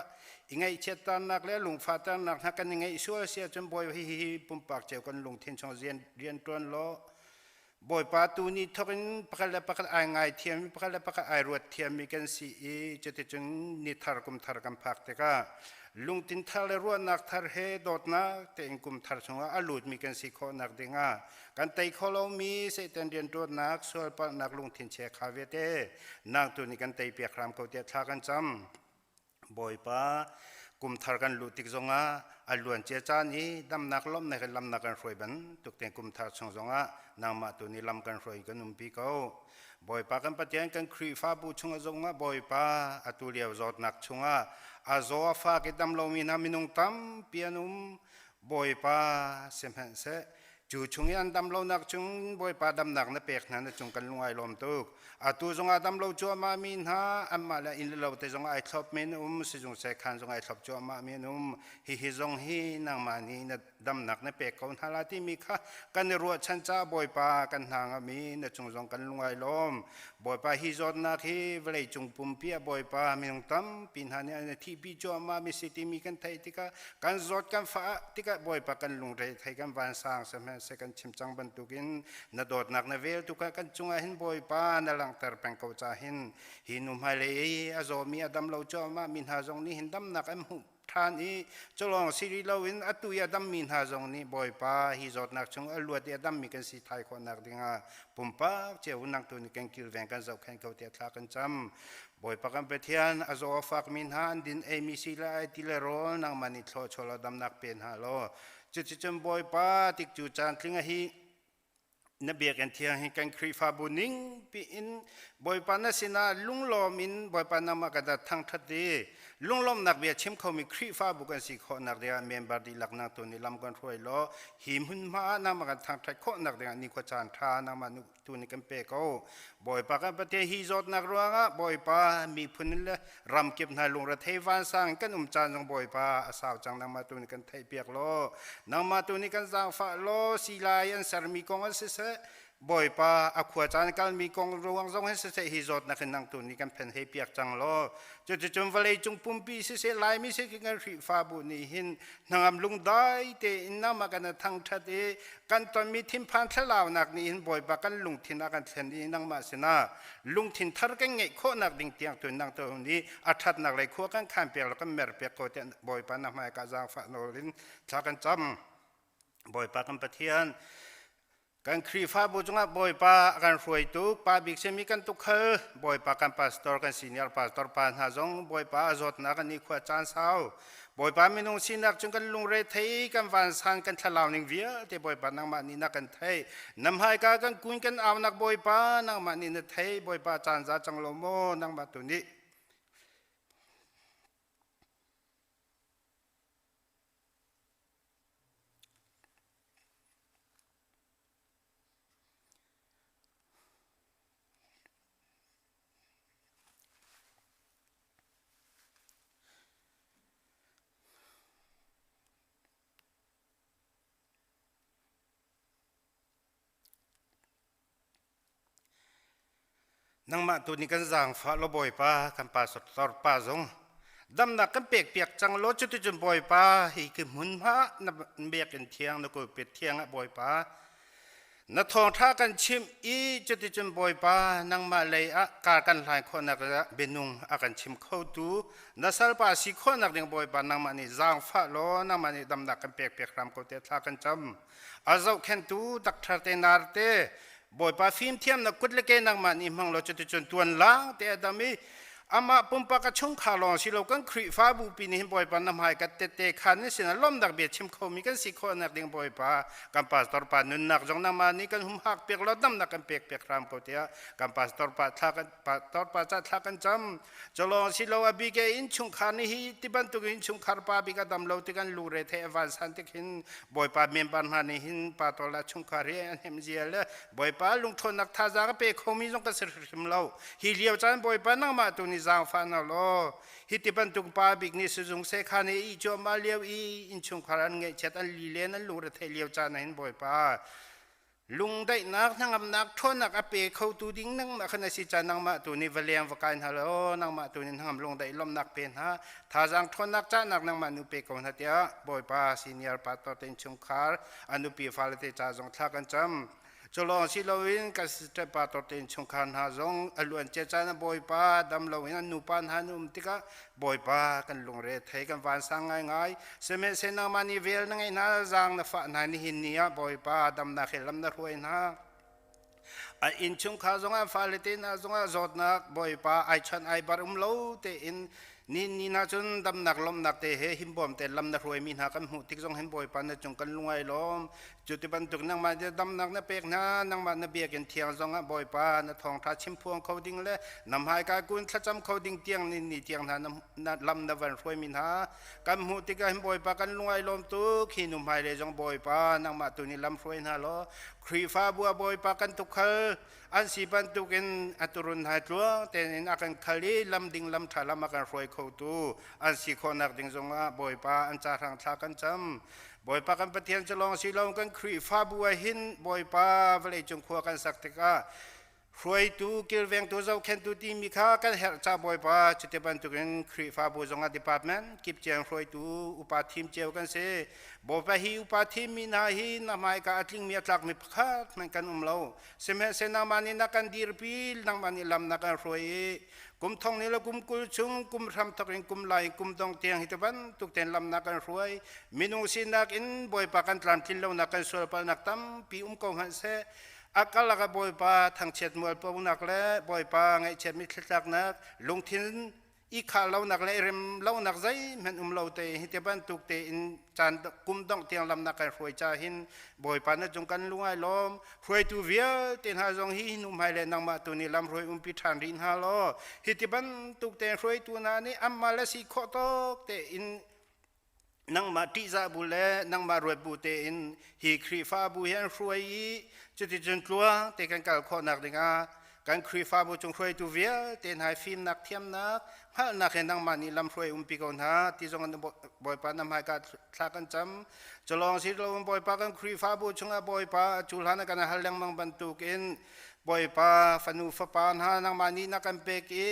ยังไงเชตันนักและลุงฟาตันนักนักกันยังไงส่วนเสียจนบ่อยฮิปุ่มปากเจ้ากันลุงเทียนชงเรียนตัวล้อบ่อยปาตัวนี้ทกันปักกันละปักกันง่ายเทียมปักกันละปักกันรวดเทียมมีกันสีจะติดจนนิทารกุมทารกันพักแต่ก็ลุงตินทาเลรัวนักทารเฮดอดนักแต่อิงกุมทารชงอาลุดมีกันสิโคนักเดงากันไตโคลมีเสตันเดียนตัวนักส่วนปนักลุงตินเชคาเวเตนักตัวนี้กันไตเปียครามเขาเตียทากันจำบ่อยปากุมทารกันลุติกจงอาล้วนเจจานี้ดำนักล้มในกันลำนักกันรวยบันตุกแต่กุมทารชงจงนางมาตัวนี้ลำกันรวยกันนุ่มปีเขาบ่อยปากันปะเตียนกันครีฟ้าบูชงจงบ่อยปาอตุเลียวจอดนักชงอาโซฟ้ากิดดำลมีนามินุงตัมเปียนุมบ่อยปาเสมหันเสจูชงยันดำลนักชงบ่อยปาดำนักนเปกนั้นจงกันลุงไอลมตุกอาตุจงอาดำลจัวมามินหาอัมมาละอินเลวแต่จงไอทบมินุมสิจงเสขันจงไอทบจัวมามินุมฮิจงฮีนางมานีนดำนักนเปกเขาทาราที่มีค่ะกันรัวชันจ้าบ่อยปากันทางมีนจงกันลุงไอลมบ่อยปาฮิจดนักฮีเวลจงปุ่มเปียบ่อยปามินุงตัมปินหานี่ที่ปีจัวมามิสิติมีกันไทยติกากันจดกันฟ้าติกาบ่อยปากันลุงเรไทยกันวันสร้างสมัยเสกันชิมจังบรรทุกินนดดนักนเวลตุกกันจงหินบ่อยปานลังเตอร์เป็นเขาจะหินุมาเลยอาโซมีอดัมเราจอมามินหาจงนี้หินดำนักเอ็มหุทานอีจะลองสิริเราวินอตุยอดัมมินหาจงนี้บ่อยปาฮิจดนักจงอลวดอดัมมีกันสิไทยคนนักดิ่งปุ่มปากเจ้านักตัวนี้กันกิลแวงกันเจ้าแข่งเขาเตียทากันจำบ่อยปากันเปทียนอาโซฟักมินหาดินเอมิสิลาติเลโรนังมันนิทโลชลดัมนักเป็นฮาโลจุดจำบ่อยปาติกจูจานทิ้งฮีนเบียกันเทียงให้กันครีฟาบุนิงปีอินบ่อยปานาสินาลุงลอมินบ่อยปานามากันทั้งทัดดีลุงลอมนักเบียชิมเขามีครีฟาบุกันสิขอนักเดียเมมเบอร์ดีหลักนักตัวนี้ลำกันรวยล้อหิมหุ่นมานามากันทั้งทัดขอนักเดียนี่ก็จานทานามานุตัวนี้กันเปกเอาบ่อยปากันประเทศฮิจดนักรัวงะบ่อยปามีพุ่นเลรำเก็บนาลุงระเทวันสร้างกันจานจงบ่อยปาสาวจังนามาตัวนี้กันไทยเปียกล้อนามาตัวนี้กันจางฟ้าล้อศิลายันสารมีกองเสษบ่อยปาอขวาจานกันมีกองรวงจงให้เสษฮิจดนักนังตัวนี้กันเป็นให้เปียกจังล้อจะจงวเลยจงปุ่มปีเสษลายมิเสกิกันริฟ้าบุนี้หินนางลุงได้เตอินนามากันทั้งทัดกันตอนมีทิมพันทลาวนักนี้หินบ่อยปากันลุงทินักันเทนนี้นางมาเสนาลุงทินทาร์กันไงโคนักดิ่งเตียงตัวนางตัวนี้อัฐัดนักเลยขั้วกันข้ามเปียกแล้วก็เมรเปียกโคเตบ่อยปานามายกาจางฟ้าโนลินทากันจำบ่อยปากันปะเทียนกันครีฟ้าบุจงะบ่อยปากันรวยตุกปาบิกเซมิกันตุกเฮบ่อยปากันพาสตอร์กันซีเนียร์พาสตอร์ปานหาจงบ่อยปาจดนักนี่ขวาจานสาวบ่อยปามินงสินักจงกันลุงเรไทยกันวันสันกันทลาวนิงเวียแต่บ่อยปานังมานี่นักกันไทยนำให้กันกุนกันเอานักบ่อยปานังมานี่นักไทยบ่อยปาจานจาจังโลโมนังมาตุนี้นังมาตัวนี้กันจางฟ้าลบ่อยปากันปาสดตอร์ปาจงดำนักกันเปียกเปียกจังรถจุดจุดบ่อยปาให้คือมุนพระนับเบียกันเทียงนักก็เป็ดเทียงบ่อยปานักทองท่ากันชิมอีจุดจุดบ่อยปานังมาเลยการกันหลายคนนักเบนุงอากันชิมเข้าตูนักสัลปาสิคนนักเดียงบ่อยปานังมานี่จางฟ้าล้อนังมานี่ดำนักกันเปียกเปียกรำก็เตะท่ากันจำอาเจ้าแข่งตูดักทาเตนาร์เตบ่อยปาฟิล์มเทียมนักกุดเล็กนักมันอิมังเราจะจนตัวล้างแต่ดามี อามาปุ่มปากกชงขาลองสิเรากันครีฟ้าบูปีนี้บ่อยปานน้ำหายกัดเตะขันนี่สินะล้มดักเบียดชิมเขามีกันสิคนนักเดียงบ่อยปากันปัสตอร์ปานุนนักจงนามานี่กันหุ่มหักเปียกรถน้ำนักกันเปียกรามเขาเตียกันปัสตอร์ปาทากันปัสตอร์ปาจัดทากันจำจะลองสิเราอบิเกอินชงขานี่ที่บันตุกินชงขาปาบิกาดำเราที่กันลูเรเทอวันสันติหินบ่อยปาเมียนปันหานี่หินปาตอลาชงขาเรียนเฮมเจียลบ่อยปาลุงทนนักท่าจากเปเขามีจงกันสิริมเราฮิเลียวจันบ่อยปานั่งมาตุนิจางฟันเอาฮิติบันตุกปาบิกนิสจงเสขานีอีจอมาเลียวอีอินชงคารันเงยเช็ดอันลีเลนันลูระเทเลียวจานหินบ่อยปาลุงได้นักนั่งอำนักทนนักอเปเขาตูดิ้งนั่งมาขณะสิจานังมาตัวนี้เวลียงวกันฮัลโหลนั่งมาตัวนี้นั่งลงได้ลมนักเป็นฮะถ้าจังทนนักจ้านักนั่งมานุเปกอนฮัตยาบ่อยปาซีเนียร์ปาตอเต็นชงคาร์อนุปีฟาเลเตจ้าจงทักกันจำจลองสิลวินกัสเตปาตอเต็นชงคานหาจงอลวนเจจานะบ่อยปาดำลวินนุปันหานุมติกะบ่อยปากันลงเรทให้กันวานสังง่ายๆเสมเสนามานิเวลนั่งไงนะจางนะฝานานิหินเนียบ่อยปาดำนักเขลำนักรวยนะอินชงคาจงอาฟาเลตินจงอาจอดนักบ่อยปาไอชันไอบารุมโลเตอินนี่น่าจนดำนักลมนักเตะหิมบอมเตลำนักรวยมีหากันหูติกจงเห็นบ่อยปานจงกันลุงไอลมจุดที่บรรทุกนั่งมาจะดำนักนักเปกนะนั่งมานักเบียกันเทียงจงบ่อยปานทองทัดชิมพวงเขาดิ่งเลยนำหายกากุนทัดจำเขาดิ่งเตียงนี่เตียงนั้นลำนักวันรวยมีหากันหูติกเห็นบ่อยปากันลุงไอลมตุกขีนุ่มหายเลยจงบ่อยปานั่งมาตัวนี้ลำรวยนะล้อครีฟ้าบัวบ่อยปากันตุกเขาอันสีบรรทุกinอัตุรุนหายตัวแต่ในนักขัลีลำดิ่งลำถาลำกันรวยเขาตัวอันสีคนนักดิ่งจงบ่อยปาอันจารังทากันจำบ่อยปากันปะเทียนจะลองสีลองกันครีฟ้าบัวหินบ่อยปาเวลจงขัวกันสักติการวยตัวกิลเวงตัวเจ้าเข็นตัวที่มีค่ากันเฮจ้าบ่อยปาจุดที่บรรทุกinครีฟ้าบัวจงดีพาร์ตเมนต์กิบเจียงรวยตัวอุปาทีมเจียวกันเสบ่ไปฮีอุปาทีมมีนาฮีน้ำหายกาอัดลิงมีอัตลักมีพาดมันกันเราเสมเสนามานี่นักกันดีร์พิลนักมานี่ลำนักกันรวยกุมทองนี่ละกุมกุลชุงกุมรำทักริงกุมไหลกุมดองเตียงฮิตบันตุกเต็นลำนักกันรวยมินุสินักอินบ่อยปากันตรามทินเรานักกันสวดปานักตั้มปีกองหันเสอากาลักบ่อยปาทางเช็ดมวยปวนักและบ่อยปาไงเช็ดมิตรลักนักลงทินอีขาเรานักเลยเริ่มเรานักใจมันเราเตะฮิตบันตุกเตะอินจานกุมดองเตียงลำนักกันรวยจ่าหินบ่อยปานจงกันลุงไอ้ล้อมรวยตัวเวียเต็นหาจงหินุ่มไฮเลนังมาตัวนี้ลำรวยพิธานรินฮาล้อฮิตบันตุกเตะรวยตัวนั้นนี่อัมมาเลสิโคตกเตะอินนังมาติซาบุเลนังมารวยบุเตอินฮีครีฟ้าบุเฮนรวยจุดที่จนตัวเตะกันกัลโคนักดิงากันครีฟ้าบุจงรวยตัวเวียเตนหายฟิล์มนักเทียมนักฮะนักเห็นนังมานี่ลำรวยปีก่อนฮะที่จงกันบ่อยปานำหายกัดทากันจำจะลองสิเราบ่อยปากันครีฟ้าบุจงบ่อยปาจุลานักกันหัลยังมังบรรทุกอินบ่อยปาฟันูฟปานฮะนังมานี่นักกันเปกี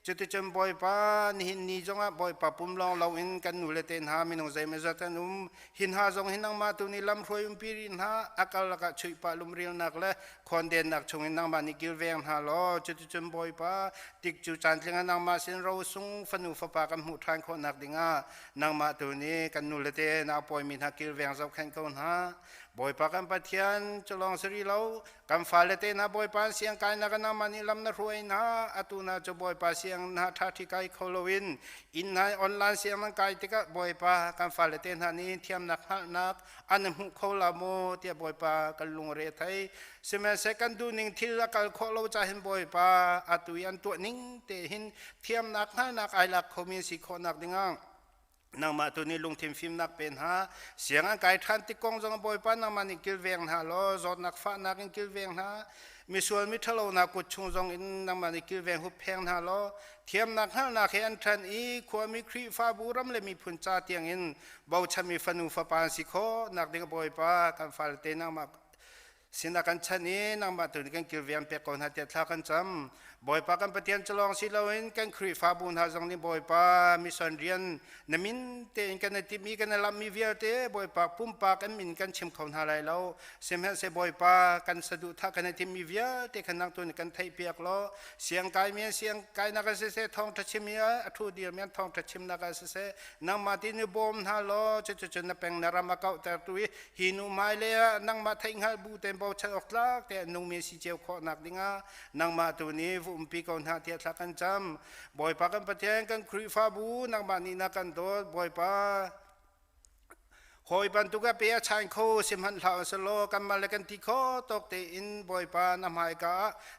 จุดที่จำบ่อยปานี่จงบ่อยปาปุ่มลองเราอินกันนูเลเตนหามินงใจเมจัตันุมหินหาจงหินนังมาตัวนี้ลำรวยปีรินหาอากาลกะช่วยปาลุมเรียนนักและคนเด่นนักชงหินนังมานี่กิลเวงหาล้อจุดที่จำบ่อยปาติกจูจันทร์งนังมาเส้นเราส่งฟันูฟปากันหูทานคนนักดิงานังมาตัวนี้กันนูเลเตนอาปอยมินหากิลเวงจับแข่งคนหาบ่อยปากันปะเทียนจะลองสรีเรากันฟาเลเตนะบ่อยปาเสียงกายนักนังมานี่ลำนักรวยนะอตุนาจะบ่อยปาเสียงนะท่าที่กายโคโลวินอินในออนไลน์เสียงนังกายติกะบ่อยปากันฟาเลเตนะนี่เทียมนักนักอันหุโคลาโมเตียบ่อยปากันลุงเรไทยเสมัยเสกันดูนิ่งที่ละกันโคโลจะเห็นบ่อยปาอตุยันตัวนิ่งเตหินเทียมนักนักไอลักคอมิสิโคนักดิงังนังมาตัวนี้ลงทีมฟิล์มนักเป็นฮะเสียงอันไก่ทันติกงจงบ่อยปานังมันกิลเวงฮะล้อจอดนักฟ้านักกิลเวงฮะมีส่วนมิทะโลนักกุดชงจงอินนังมันกิลเวงหุบแพงฮะล้อเทียมนักฮะนักเห็นทันอีขวามีครีฟ้าบุรัมเลยมีพุนจ่าเตียงอินเบาชมีฟันูฟ้าปานสิโคนักเด็กบ่อยปากันฟาลเตนังมาสินักกันชันนี้นังมาตัวนี้กันกิลเวงเปกอนฮะเตียทากันจำบ่อยปากันปะเทียนจะลองสิเราเห็นกันครีฟ้าบุญฮะจงนี้บ่อยปามีส่วนเรียนนมินเตนกันติมีกันลำมีเวียเตบ่อยปาปุ่มปากันมินกันชิมเขาหาไรเราเสมเสบ่อยปากันสะดุทักกันติมีเวียเตกันนังตัวนี้กันไทยเปียกล้อเสียงกายเมียเสียงกายนักเสเสทองทัชชิมีอัทุเดียเมียทองทัชชิมนักเสเสนังมาตินบอมฮาล้อจะนับเป็นนารามะเก่าแต่ตัวหินุไมเลยนังมาไทยหาบูเต็มบ่ บ่ชัดออกลักแต่นุ่งมีสิเจียวขอนักดิงานางมาตัวนี้ฟุมปีกอนหาเทียทักกันจำบ่อยปากันปะเทียนกันครีฟ้าบูนางมานีนักกันโดดบ่อยปาหอยปันตุกะเปียชายโคสิมหันลาวสโลกันมาเลกันที่โคตกเตอินบ่อยปานำหายกะ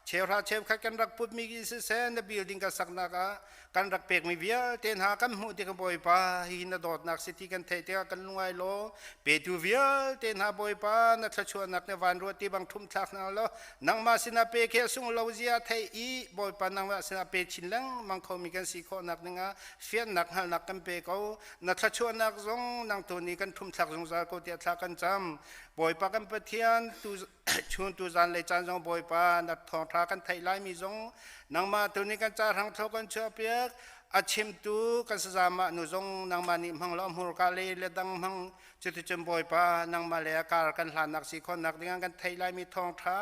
เชฟราเชฟขัดกันรักพุทธมีกิสเซนในบิลดิ้งกันสักนักะกันรักเปกมีเวียเตนหากันหูที่กันบ่อยปาหินดอดนักสิที่กันเทเตกันลงไอโลเปตูเวียเตนหาบ่อยปานัทชวนนักในวันรัวที่บังทุ่มทักนาโลนังมาสินาเปเคสุงลาวเซียไทยอีบ่อยปานังมาสินาเปชินลังมังเขามีกันสีโคนักนึงเฟียนนักหันนักกันเปเขานัทชวนนักซงนังตัวนี้กันทุ่มทักซงก็เทียทักกันจำบ่อยปากันเปเทียนตูชวนตูจันเลยจันจงบ่อยปานัดทองทักกันไทยไลมีจงนางมาตัวนี้กันจ่าทางเท่ากันเชื่อเปียกอาชิมตูกันสามะนุจงนางมานิมังล้อมหัวกาเลเลดังมังจุดจมบ่อยปานางมาเลการกันหลานนักสีคนนักดิ้งกันไทยไลมีทองท้า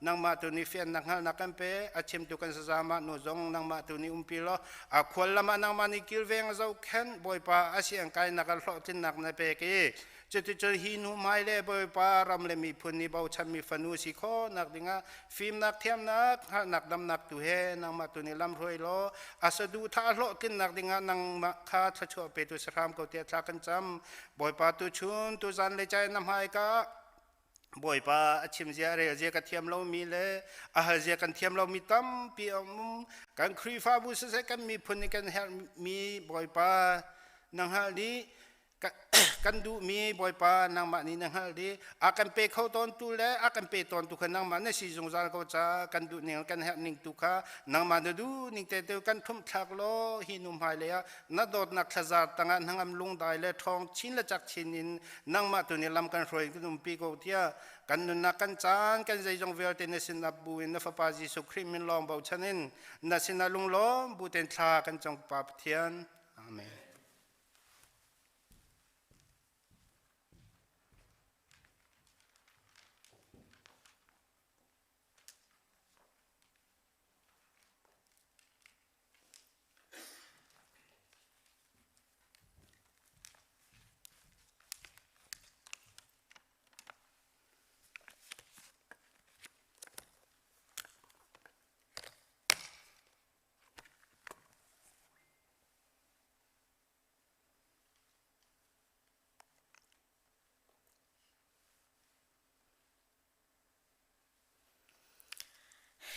นางมาตัวนี้เฟียนนักนักกันเปอาชิมตูกันสามะนุจงนางมาตัวนี้ปิโลอาควรละมานางมานิกิลเวงเจ้าแค้นบ่อยปาอาเซียนกายนักหล่อทินนักในเปกีจะหินุไม้เล่บ่อยปารำเลมีพุนีบ่าวชันมีฟันูสิโคนักดิ้งฟิล์มนักเทียมนักดำนักตุเฮนางมาตัวนี้ลำรวยโลอาสดูท่าโลกินนักดิ้งนางมาคาทัชวเปตุสรามก็เตียทักกันจำบ่อยปาตุชุนตุจันเลยใจน้ำหายกะบ่อยปาชิมเจียเรเจียกันเทียมเรามีเลยอาหารเจียกันเทียมเรามีตั้มปีอมกันครีฟ้าบุษเสกันมีพุนีกันเฮมีบ่อยปานางฮาลีกันดูมีบ่อยปานางมานี่นางฮาลีอากันเปเข้าตอนตุเลอากันเปตอนตุขนางมาในสีจงจานเขาจะกันดูเนี่ยกันเฮนิ่งตุขานางมาดูนิ่งเตเตกันทุ่มทักโลหินุมหายเลยนัดดอดนักขจาตั้งนางอำลุงได้เลยทองชิ้นละจักชิ้นินนางมาตัวนี้ลำกันรวยกันนุ่มปีโกเทียกันนุนักกันจานกันใจจงเวลเตนสินับบุญนฟปาจิสุคริมินลองเบาชนินนัสินาลุงล้อมบุเตนทากันจงปาปเทียนอาเมน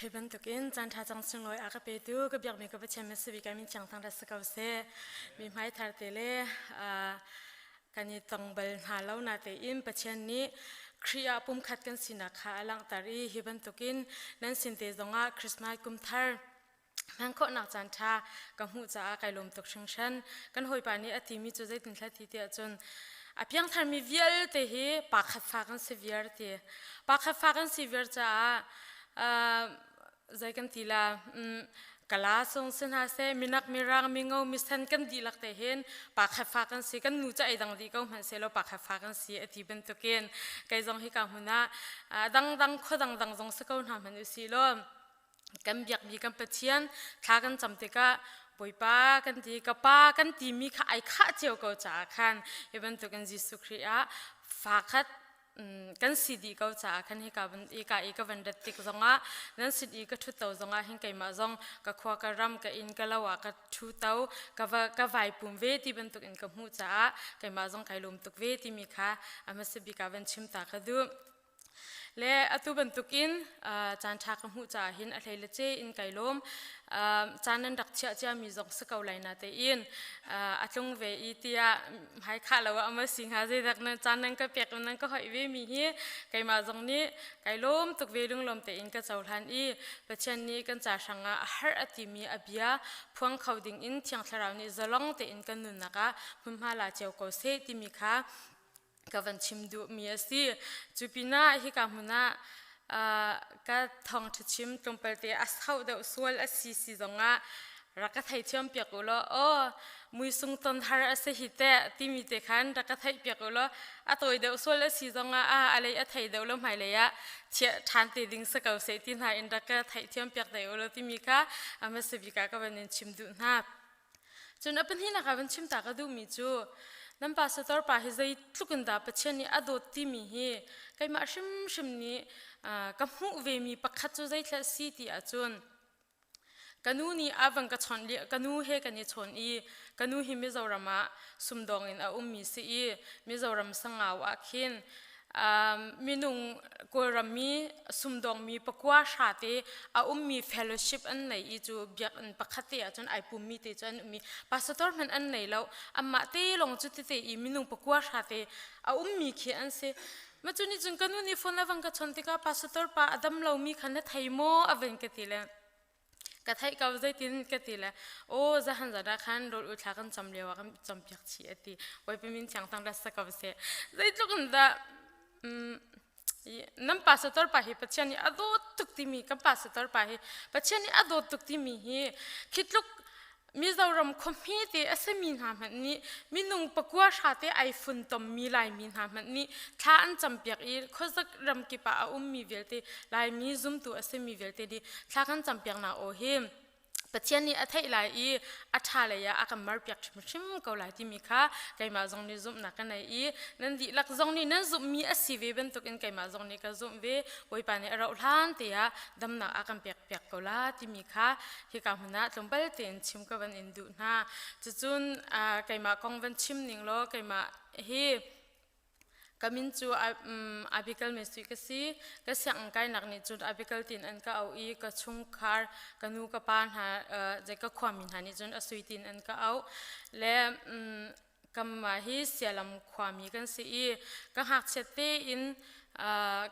เฮบันตุกินจันทาจังสิงลอยอากาเปตูก็เบียกมีก็ไปเชมสวิกามินจังทางรัสกาวเซมีไม้ทาร์เตเลกันยี่ตังเบลหาเล่านาเตอินประเชนนี้ครีอาปุ่มขัดกันสินะค่ะหลังตารีเฮบันตุกินนั้นสินเตจงอาคริสต์มาสกุมทาร์มันก็นักจันทากับหูจ้าไก่ลมตกชิงชันกันหอยปานี้อติมีจุดใจถึงแค่ทีเดียวจนอเพียงทามีเวียลเตหีปากขัดฟ้ากันสิเวียลเตปากขัดฟ้ากันสิเวียลจ้าใจกันทีละกลาสงสนาเซมินักมิรังมิงเอามิสันกันดีลักแต่เห็นปากขัดฟ้ากันสิกันนูจะไอดังดีก็มันเซลปากขัดฟ้ากันสิอธิเป็นตัวเกณฑ์ไกจงให้กับหัวหน้าดังข้อดังจงสกุลทำมันอุสิโลกันเบียกมีกันเปชียนท้ากันจำเตกะปอยป้ากันตีกับป้ากันตีมีข้าไอข้าเจียวก็จะคันเอเป็นตัวกันยิสุครีอาฝากคัดกันสิดีก็จะคันให้กับอีกวันเด็ดติกจงอ่ะนั้นสิดีก็ทุเตาจงอ่ะเห็นไก่มาจงกับขวากระรำกับอินกับลาวกับทุเตากับไวปุ่มเวทีเป็นตัวอินกับหูจ้าไก่มาจงไก่ลมตุกเวทีมีค่ะอามาสิบิกาวันชิมตากระดูและอตุบันตุกินจานชากหูจ่าหินอะไรละเจอินไก่ลมจานนั้นดักเชี่ยมีจงสกาวไลนาเตอินอจงเวอีเตียให้ข้าเราว่ามาสิงหาเจดักนั้นจานนั้นก็เปียกนั้นก็หอยเวมีฮีไก่มาจงนี้ไก่ลมตุกเวลุงลมเตอินก็เจ้าทันอีประชันนี้กันจ่าช่างฮาร์อติมีอเบียพวงเขาดิ่งอินเทียงทราวนี้จะลองเตอินกันนุนนะคะพุ่มพาลาเจียวก็เซติมีค่ะกับวันชิมดูมีสิจูปีน่าฮิกามุน่าก็ทองชิมตรงไปเตะอัศเขาเดาส่วนสีจงอ่ะรักไทยเชื่อมเปียกอุลมุยสุงต้นหาร์สิฮิตะที่มีเตขันรักไทยเปียกอุลตัวเดาส่วนสีจงอ่ะอะไรไทยเดาลมหายเลยอ่ะเชี่ยทานติดิงสกาวเซตินหาอินรักไทยเชื่อมเปียกเดาอุลที่มีค่ะมาสบิกากับวันชิมดูนะจนเป็นที่นักวันชิมตากระดูมีจู น้ำปาสตอร์ปาฮิใจทุกันดาปัจเจนี่อดที่มีเฮใครมาชิมนี่กำหูเวมีปักขัดจุใจทละสีที่อาจุนกันนูนี่อาวังกัชอนเลียกันนูเฮกันนี่ชนอีกันนูฮิมิจารามาสุมดองอินอามีสีมิจารามาสังเอาอาคินมีนุ่งกูรามีสุมดองมีปกว่าชาติมีเฟลโลชิพอันไหนอีจูเบียกอันปักขัดเตะจนไอปุ่มมีเตจนมีพาสตอร์มันอันไหนแล้วมาเตลงจุดเตอีมีนุ่งปกว่าชาติมีเขียนเสมาจุนี่จุนกันนูนี่ฟอนอาวังกัชอนติกาพาสตอร์ปาอดัมเรามีขันไทยโมอาวังกติเลกระทายกับใจตินกติละโอ้จะหันจะได้ขันโดนอุทากันจำเลียวกันจำเปียกชีอติไว้เป็นมินช่างตั้งรัศกับเสียใจทุกันดาน้ำปาสตอร์ปาฮิปัจจัยนี้อดตุกติมีกับปาสตอร์ปาฮิปัจจัยนี้อดตุกติมีฮิคิดลุกมิจารมคอมพิวเตอร์เสมินหามันนี้มินุงปกว่าชาติไอโฟนตอมมีลายมินหามันนี้ถ้าอันจำเปียกอีข้อสักรำกิปะมีเวลเตลายมีซุ่มตัวเสมีเวลเตดีถ้ากันจำเปียกนาโอเฮมปัจจัยนี้อัฐไลอีอัฐาเลยอาการมาร์เปียกชิมก็หลายที่มีค่ะไก่มาจงนี้ซุ่มนักกันไหนอีนั่นดีลักจงนี้นั่นซุ่มมีสิเวเป็นตุกินไก่มาจงนี้ก็ซุ่มเวไว้ปานนี้เราล้านเตียดำนักอาการเปียกก็หลายที่มีค่ะที่กำหัวหน้าตรงเปิดเตียนชิมก็วันอินดูนะจุนไก่มากองวันชิมหนึ่งโลไก่มาเฮกามินจูอาบิเกลเมสุกสีก็เสียงไกนักนิจุดอาบิเกลตินอันก็เอาอีก็ชุงคาร์กันนูก็ปานหาใจก็ความมินหานิจุดอสุยตินอันก็เอาและกำมาฮิเสียลำความมีกันสิก็หักเชตเตอิน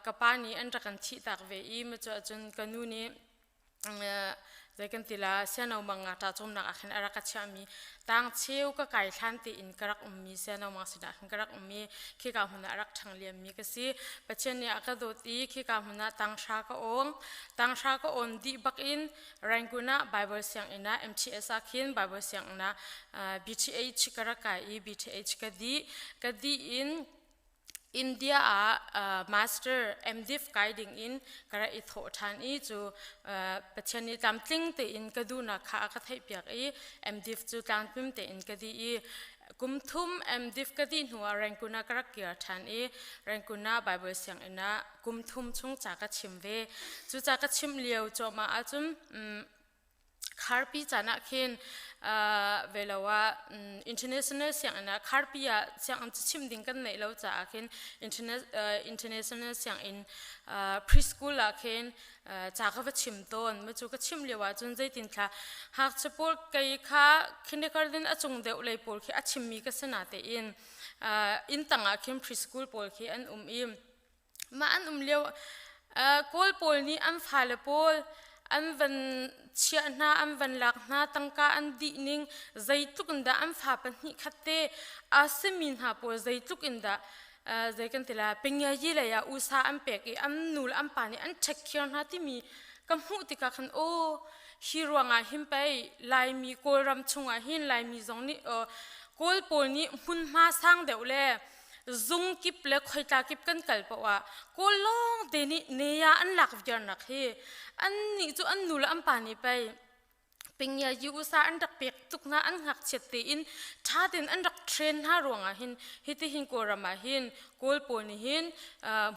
ก็ปานี้อันรักันที่ตักเวอีมาจนกันนูนี้ใจกันติลาเสียนเอามังงาตาจมนักอันอารักชามีตั้งเชี่ยวก็ไก่ทันตีอินกรักมีเสียนเอามังสิดาอันกรักมีขี้กาหุนอารักทางเลียมมีก็สิปัจเจเนียก็โดตีขี้กาหุนตั้งชาก็องดีบักอินแรงกุนะไบเบิลเสียงอินะ MTS อาคินไบเบิลเสียงนะ BTH กรักไก่ BTH ก็ดีอินIndia master MDiv guiding in kara itho than I chu pachani tamtling te in kaduna kha ka thai piak I MDiv chu tangpim te in kadi I kumthum MDiv kadi nuwa rankuna kara kya than I rankuna bible siang ina kumthum chung cha ka chimve chu cha ka chim liau cho ma achum kharpi chana khin velawa international siang na kharpia siang chim ding kan nei lo cha khin international siang in preschool la khin cha ka chim ton ma chu ka chim lewa chun jai tin kha hak chapol kai kha kindergarten achung deu lei pol khi achim mi ka sana te in tanga khin preschool pol khi an im ma an lew kol pol ni am phale pol an van chia na an van lak na tangka an di ning zaituk inda an pha pan hi khatte asemin ha po zaituk inda zaikan tila pengya yi la ya usa an pek I an nul an pani an checkir na ti mi kam hu ti ka khan o hirwanga himpai lai mi kolram chunga hin lai mi zong ni kol pol ni hun ma sang deule zung kip le khoita kip kan kalpawa kolong de ni neya an lak vyar nak he an ni chu an nul an pani pai pengya yu sa an rak pek tukna an ngak chette in thatin an rak train ha ronga hin hiti hin korama hin kol poni hin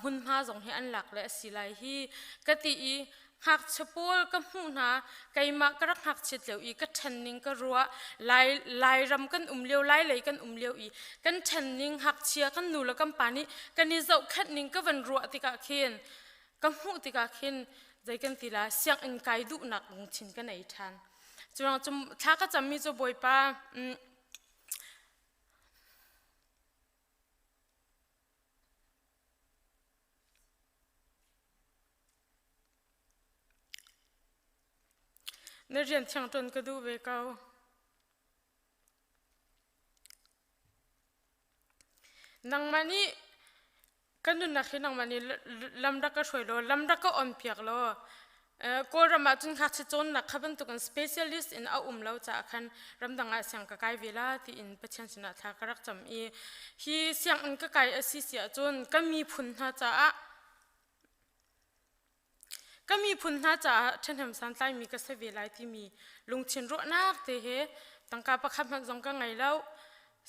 hun ma jong he an lak le silai hi kati I hak chapol ka huna kaima karak hak chitleu I ka thanning ka ruwa lai ram kan umleu lai lei kan umleu I kan thanning hak chia kan nula kan pani kan ni zau khat ning ka van ruwa tika khin ka hu tika khin zai kan tila siang in kai du nak ng chin kan nei than churang chum tha ka chammi cho boipa nơi riêng chẳng tuần cái đu về cao nang mani kan nun na khi nang mani lam ra ka shoi lo lam ra ka on piak lo ko rama chun kha chi chon na khaban tu kan specialist in a lo cha khan ram danga sang ka kai vela ti in pachan sina tha karak cham I hi siang an ka kai asi sia chon kami phun ha cha a kami phun ha cha thenham san tai mi ka se velai ti mi lungchin ro nak te he tangka pakhat man jong ka ngai lo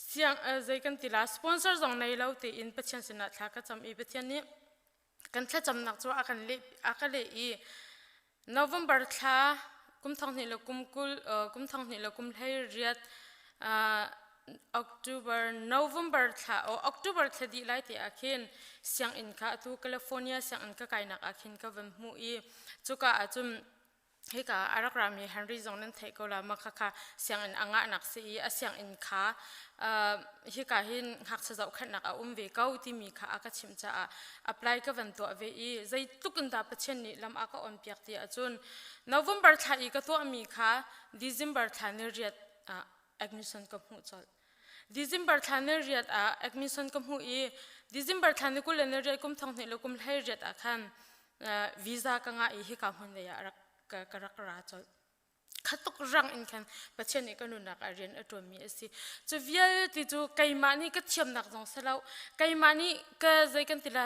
เสียงใจกันติลาสปอนเซอร์จงในเราตีอินประเทศสินะทักก็จำอีประเทศนี้กันถ้าจำหนักจัวอากันเละอีNovember ท่ากุมทองนี่เรากุมทองนี่เรากุมให้เรียดOctober November ท่าOctober ท่าดีไลที่อาคินเสียงอินข้าตัวแคลิฟอร์เนียเสียงอินข้าไกนักอาคินก็วันมูอีจุกอาจุมเฮกาอารักรามีเฮนรี่จงนั้นเทก็ลามาค่ะเสียงอินอ่างนักสีเสียงอินข้าเฮกาหินหักเจ้าขันนักเวก้าที่มีข้าอากาชิมจ้าapply ก็วันตัวเวอีใจตุกันตาประเทศนี้ลำอากาอันเปียกที่อาจุน November ท่าอีกตัวมีข้า December ท่าเนรียดadmission กับหูจอด December ท่าเนรียดadmission กับหูอี December ท่านี่กุลเนรียดกุมทองนี่เรากุมให้เรียดอาคันvisa กังอาอีเฮกาหุ่นเดียรักกระราจดขัดตกรังอินคันประเทศนี้ก็นุ่นนักเรียนตัวมีสิจะวิลที่จูไกมานี่ก็เทียมนักจงเสลาไกมานี่ก็ใจกันติละ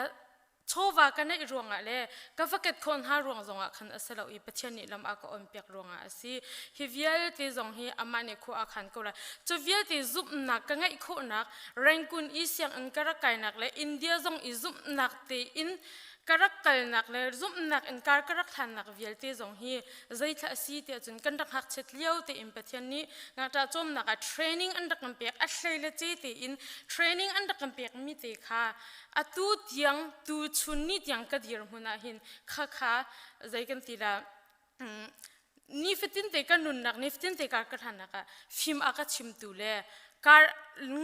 โชว์ว่ากันในรวงอะไรก็ฟักเก็ตคนหารวงจงอ่ะคันเสลาอีประเทศนี้ลำอากาศเปียกรวงอ่ะสิฮิวิลที่จงฮีอามันเนี่ยคู่อาคันก็เลยจะวิลที่ซุบนักก็ไงคู่นักแรงกุนอีเสียงอันกระไกนักเลยอินเดียจงอีซุบนักที่อินกระกลนักเลยซุ่มนักอินการกระทันนักวิลที่จงฮีใจทัศน์ที่จนกันรักหักเช็ดเลี้ยวที่อินประเทศนี้นักจะจมนักเทรนนิ่งอันดักกันเปียกอัศเลยละเจที่อินเทรนนิ่งอันดักกันเปียกมีเตค่ะตูดยังตูชุนนี่ยังกระดิ่งหัวหน้าหินค่ะใจกันทีละนี่ฟิตินเตกันนุนนักนี่ฟิตินเตการกระทันนักฟิล์มอากาศชิมตูเล่การ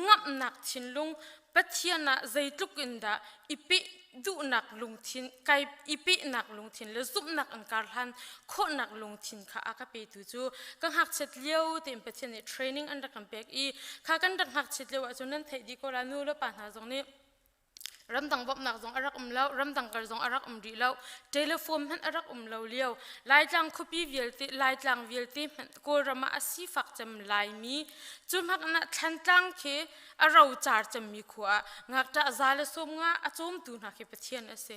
งับนักชินลุงปัทยานะใจตุกินดาอีปีดูนักลงทินไกอีปีนักลงทินแล้วซุบนักอันการหันโคนักลงทินข้าอากาศไปจู่กังหักเช็ดเลี้ยวเต็มประเทศนี้เทรนนิ่งอันดักกันเปียกอีข้ากันดังหักเช็ดเลี้ยวจนนั้นเทดีก็ลานูแล้วปัญหาตรงนี้รำดังบบนักจงอารักเล่ารำดังกระจงอารักดีเล่าเทเลโฟนมันอารักเล่าเลี้ยวไล่จางคุปีวิลติไล่จางวิลติมันกูรำมาสีฝักจำไล่มีจุดหักนั้นทันจังเคอาเราจาร์จำมีขวางักจะซาเลสมงาอาจมตุนักเปเทียนเส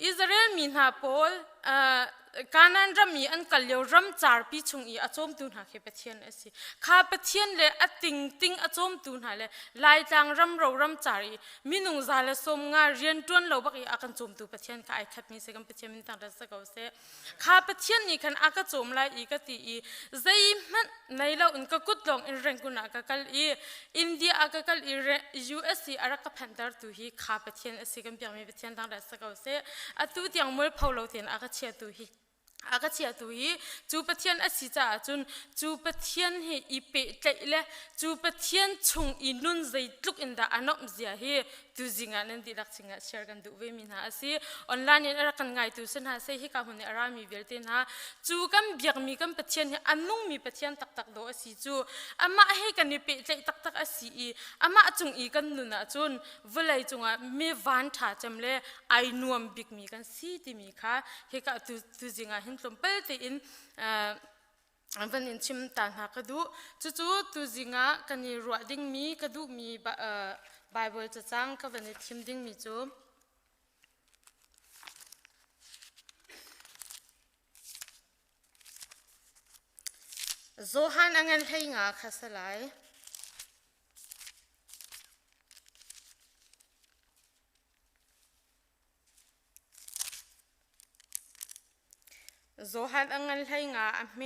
อิสราเอลมีนาโพลการนั้นรำมีอันกัลเลียวรำจาร์ปีชงอีอาจมตุนักเปเทียนเสข้าเปเทียนเลยอติงอาจมตุนักเลยไล่จางรำเรารำจารีมีนุงซาเลสมงาเรียนจวนเราบักอีอากันจมตุเปเทียนข้าไอ้ขัดมีเสกันเปเทียนมินตังรัสกาวเสข้าเปเทียนนี่คันอากาจมไล่อีกตีอีใจมันในเราอุนก็กุดลงอินเรงกุนักกัลอีอินเดียอากากัลอีUSA อารักพันดาร์ตุฮีข้าเปเทียนเสกันเปียมีเปเทียนตังรัสกาวเสอตุที่ยังมัวพาวเราเทียนอากาเชียตุฮีอากาศยาตุยจูปะเทียนอสิจ้าจุนจูปะเทียนเฮอีเปะใจเล่จูปะเทียนชงอินุนใจลุกอินดาอันอมเสียเฮตูจิงานันดีรักจิงาแชร์กันดูเวมินาสิออนไลน์เนี่ยรักกันไงตูเส้นหาเซฮิกาหุ่นอารามีเวลเตนฮะจูกันเบียกมีกันปะเทียนเฮอันนุ่งมีปะเทียนตักโดอสิจูอามาเฮกันนี่เปะใจตักอสิอีอามาจุงอีกันนุนะจุนเวลัยจุงอ่ะมีวันท่าจำเล่ไอนัวมบิกมีกันสีที่มีค่ะเฮกาตูจิงาหินลมเปิลที่อินวันนี้ชิมตานหากระดูจู่ตูจิงากันนี่รัวดิ้งมีกระดูมีไบเบิลจะจ้างก็วันนี้ทิมดิ้งมีจูโซฮันอังเงินให้งาคัสไลโซฮันอังเงินให้งาเม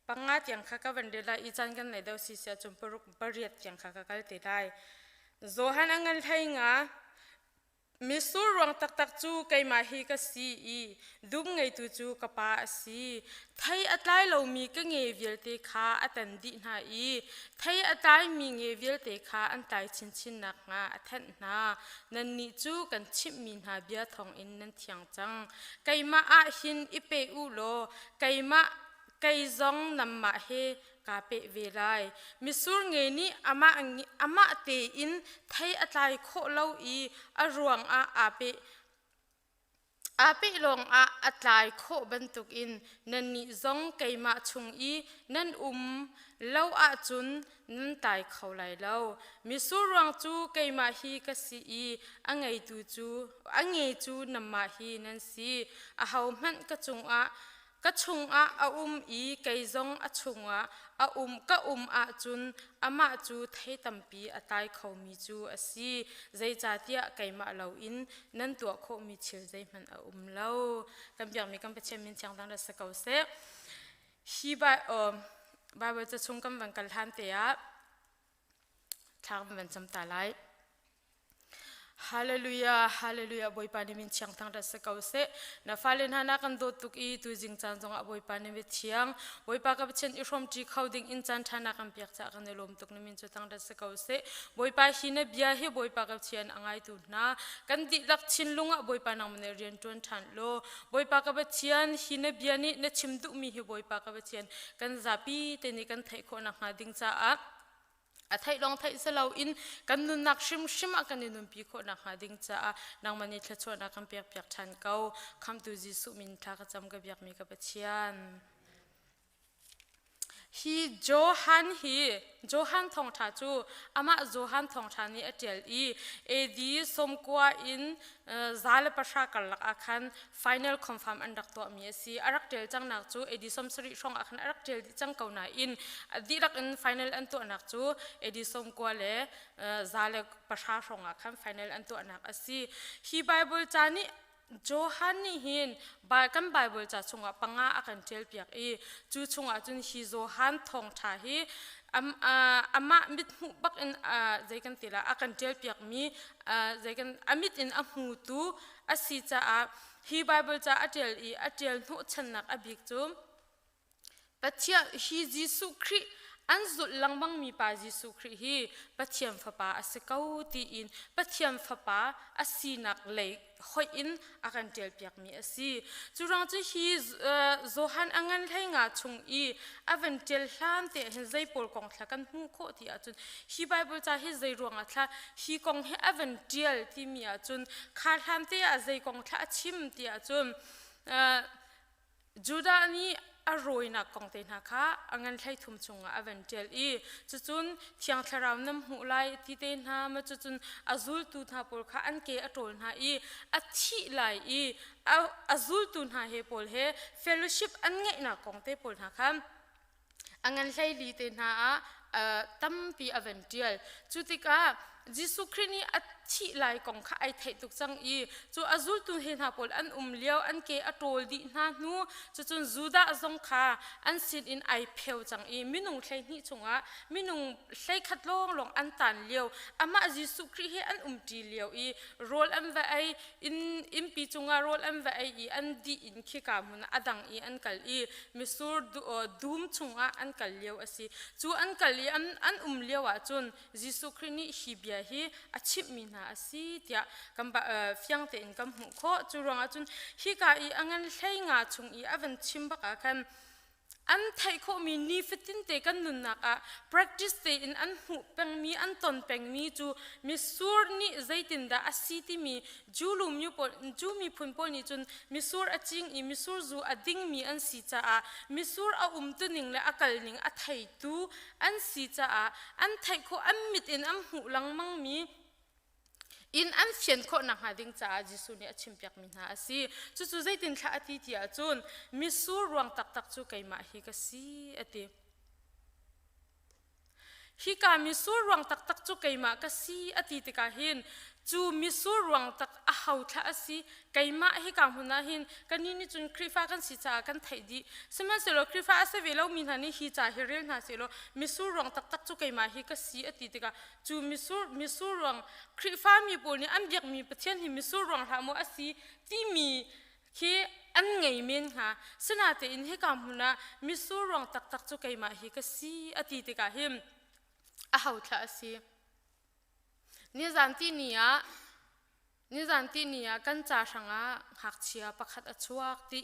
ปังงัดยังข้าก็วันเดียวอีจันกันในเดาสิเสียจมปรุกบริยัดยังข้าก็ติดได้โซฮันอังเงินให้งามิสูรวงตักจูไกมาฮีก็สีดุงไงตูจูกป้าสีไทยอัตไลเรามีก็เงยวิลเตขาอัตันดีนาไทยอัตไลมีเงยวิลเตขาอันไตชินนักงาอัตันนานันนิจูกันชิมมีนาเบียทองอินนันเทียงจังไกมาอาหินอิเปอุโลไกมาไกจงนำมาเฮกาเปเวไลมิสูรเงนี่อามาเตอินไทยอัตไลโคเล่าอีอรวงอาเปลงอัตไลโคบรรทุกอินนันนิจงไกมาชงอีนันเล่าอาจุนนันไตเขาไหลเล่ามิสูรวงจูไกมาฮีกสีอังไงจูนำมาฮีนันสีอาเฮามันกระจง ka chunga a I keizong a chunga a ka a chun ama chu thei tampi atai khomi chu asi zai chatia kaima lo in nan tu kho mi chil zai man a lo kam biang mi kam pechem min chang dang da sakau se hi Bible cha chung kam van kal han te ya thang van cham ta lai Hallelujah, hallelujah, boy pani min chiang tang da sakau se na falen hana kan do tuk I tu jing chan jong a boy pani mi chiang boy pa ka chen I rom chi khawding in chan thana kan piak cha kan lom tuk na min chu tang da sakau se boy pa hi na bia hi boy pa ka chen angai tu na kan di lak chin lunga boy pa nang ne rian ton than lo boy pa ka chen hi na bia ni na chim du mi hi boy pa ka chen kan zapi te ni kan thai kho na ha ding cha a thai long thai salo in kan nun nak shim shim a kan nun pi kho na ha ding cha nang mani thla chho na kan piak piak than kau kham tu ji su min tha ka cham ka biak mi ka pachian hi Johan thong tha chu ama Johan thong tha ni atel I edi somkwa in zal pasha kal akhan final confirm andak to mi si arak tel chang nak chu edi somsri shong akhan arak tel chang kauna in dirak in final an to anak chu edi somkwa le zal pasha shong akhan final an to anak asi hi Bible chani Johan ni hin kan Bible cha chunga panga akan tel piak I chu chunga chun hi Johan thong tha hi ama mit hu bak in zaikan tila akan tel piak mi zaikan amit in amu tu asi cha hi Bible cha atel I atel nu channak abik chu patia hi Jesu Christ anzul langbang mi pa Jesu Christ hi pathiam phapa asikau ti in pathiam phapa asinak le hoi in akan tel piak mi asi churang chu hi Johan angan thainga chung I aventel hlan te hin zai pol kong thla kan hu kho ti achun hi Bible cha hi zai ruanga thla hi kong he aventel ti mi achun khar hlan te a zai kong thla chim ti achun Judah ni aroina kong te na kha angan thlai thum chunga aventel I chuchun thiang thlaram nam hu lai ti te na ma chuchun azul tu tha pol kha an ke atol na I athi lai I azul tu na he pol he fellowship an nge na kong te pol na kha angan thlai li te na tampi aventel chutika Jesu Christ ni athi lai kong kha ai thai tuk chang I chu azul tu he na pol an liao an ke atol di na nu chu chun Juda azong kha an sin in ai pheu chang I minung thlai ni chunga minung thlai khat long an tan liao ama Jesu Christ he an ti liao I rol am va ai in pi chunga rol am va ai I an di in khi ka mun adang I an kal I misur dum chunga an kal liao asi chu an kal I an liao a chun Jesu Christ ni hibia hi achip mina asi tia kamba fyang te in kam hu kho churanga chun hi ka I angan hlei nga chung I avan chimba ka kan an thai kho mi ni fitin te kan nun na ka practice te in an hu peng mi an ton peng mi chu mi sur ni zaitin da asiti mi julum yu pol ju mi phun pol ni chun mi sur aching I mi sur zu ading mi an si cha a mi sur a tu ning le akal ning a thai tu an si cha a an thai kho an mit in am hu lang mang mi in an fian kho na hading cha Jesu ni achim piak min ha asi chu zaitin thla ati ti a chun mi sur ruang tak tak chu kaima hi ka si ati hi ka mi sur ruang tak tak chu kaima ka si ati ti ka hin chu mi sur ruang tak a hau thla asi kaima hi ka huna hin kanini chun krifa kan si cha kan thai di sema selo krifa ase velo min hani hi cha hirel na selo mi sur ruang tak tak chu kaima hi ka si ati ti ka chu mi sur ruang krifa mi pol ni am biak mi pathian hi mi sur ruang ha mo asi ti mi khi an ngei men ha sena te in he ka huna mi sur ruang tak tak chu kaima hi ka si ati ti ka him a hau thla asi ni zanti nia kan cha sanga hak chia pakhat achuak ti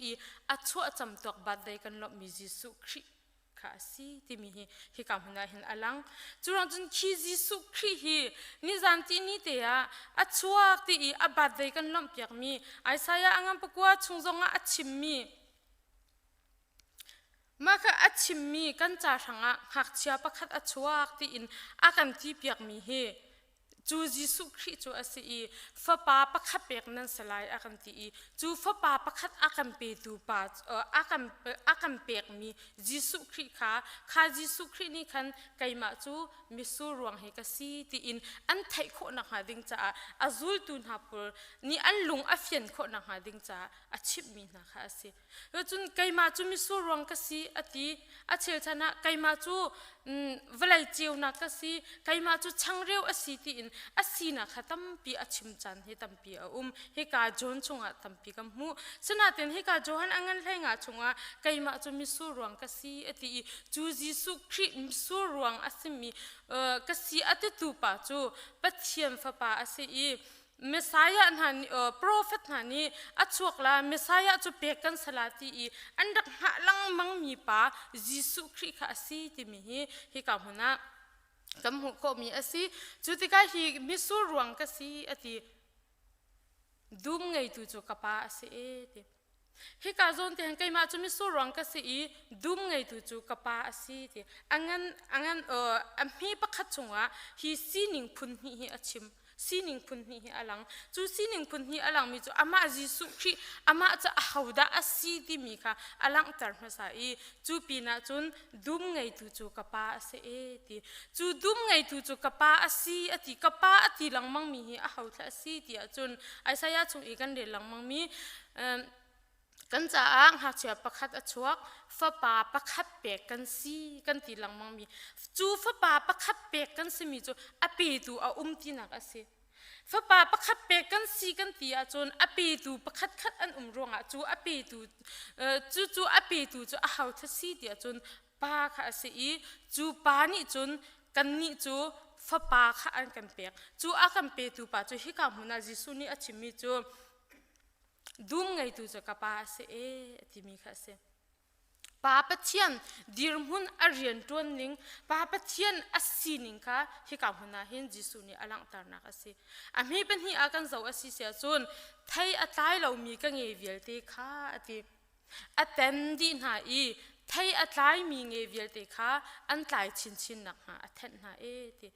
achua cham tok bad dei kan lo mi Jesu Christ kha si ti mi hi kam huna hin alang churang chun khi Jesu Christ hi ni zanti ni te a achuak ti abad dei kan lom piak mi Isaiah angam pakwa chungjong a achim mi maka achim mi kan cha sanga hak chia pakhat achuak ti in akan ti piak mi he จูจิสุคริจูอาศัยฟ้าป่าประคับเปกนั้นสลายอากันตีจูฟ้าป่าประคัดอากันเปตูป่าอากันเปกมีจิสุคริข้าจิสุครินี่คันไกมาจูมิสูรวงเฮกสีตีอินอันไทยโคนักหาดิงจ้าอาจูลตุนฮาปุลนี่อันลุงอาเฟียนโคนักหาดิงจ้าอาชิบมีนะคะอาศัยแล้วจุนไกมาจูมิสูรวงกสีอติอาเชลชนะไกมาจูเวลาเจียวนักสีไกมาจูช่างเร็วอาศัยตีอินอาศีนักขัดตั้มปีอาชิมจันเฮตั้มปีเฮกาโจนชงอ่ะตั้มปีกัมหูสนาเต็นเฮกาโจฮันอังกันเลยงาชงอ่ะไกมาจูมิสูรวงกสีอติจูจิสุคริมิสูรวงอาศัยมีกสีอติตูปะจูปัจเจียมฟ้าป่าอาศัยเมสายะนันโปรเฟตนันนี่อัจฉริยะเมสายะจูเปกันสลาตีอันดักหะลังมังมีป่าจิสุคริข้าสีที่มีเฮกาหัวหน้ากำหูก็มีอาศัยจุดที่ก็ฮิมิสูรวงก็สีอติดูมไงตัวจูกับป้าอาศัยที่เฮกาโจนที่เห็นไกมาจูมิสูรวงก็สีดูมไงตัวจูกับป้าอาศัยที่อันนั้นอันมีประคัตจงว่าฮิสีนิงพุนฮิอาชิมสีนิงพุนฮิอลังจูสีนิงพุนฮิอลังมีจูอามาจิสุคริอามาจะเอาดาอาศัยที่มีค่ะอลังตร์มาใส่จูปีน่าจุนดูมไงตัวจูกับป้าอาศัยที่จูดูมไงตัวจูกับป้าอาศัยอติกับป้าอติลังมังมีเอาดอาศัยที่จุนไอ้สายาจงอีกันเดลังมังมีกันจะอ่างหากเชื่อประคัดอชวกฟ้าป่าประคัดเปกกันซีกันตีหลังมังมีจูฟ้าป่าประคัดเปกกันซีมีจูอปีตูเอาตีนักอาศัยฟ้าป่าประคัดเปกกันซีกันตีอาจนอปีตูประคัดคัดอันรวงอ่ะจูอปีตูจูอปีตูจูเอาทัศซีตีอาจนป่าข้าอาศัยจูป่านี่จนกันนี่จูฟ้าป่าข้าอันกันเปกจูอากันเปตูป่าจูฮิกามุนาจิสุนี่อาชิมิจูดูมไงตัวจะกับป้าเสที่มีค่ะเสป้าปะเทียนดีรมุนอริยนตัวนิ่งป้าปะเทียนอัศสีนิ่งค่ะที่กับหัวหน้าเห็นจิสุนี่อลังตารนักเสอามีเป็นที่อากันเจ้าอัศสีเสียจนไทยอัตายเรามีกันเงยเวลเตค่ะที่อัตเตนดีน่าไทยอัตายมีเงยเวลเตค่ะอันตายชินนักฮะอัตเทนน่าที่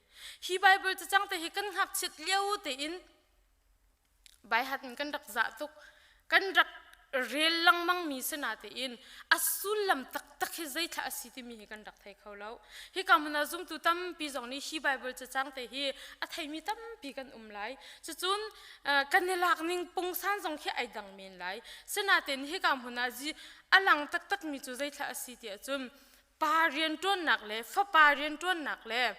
ฮีไบเบิลจะจังแต่ฮีกันหักชิดเลี้ยวเตอินใบหัดกันรักษาตุกกันรักเรียลลังมังมีสนาเตอินอสุลลำตักเฮใจท่าสิที่มีกันรักไทยเขาแล้วฮิกามันซุ่มตุตั้มปีจงนี้ฮีไบเบิลจะจังแต่ฮีอัทยมีตั้มปีกันไลจะจุนกันในหลักนิ่งปงสันจงแค่ไอดังเมนไลสนาเตนฮิกามันจีอลังตักมีจุใจท่าสิที่จุนปาเรียนต้นหนักเลยฟ้าปาเรียนต้นหนักเลย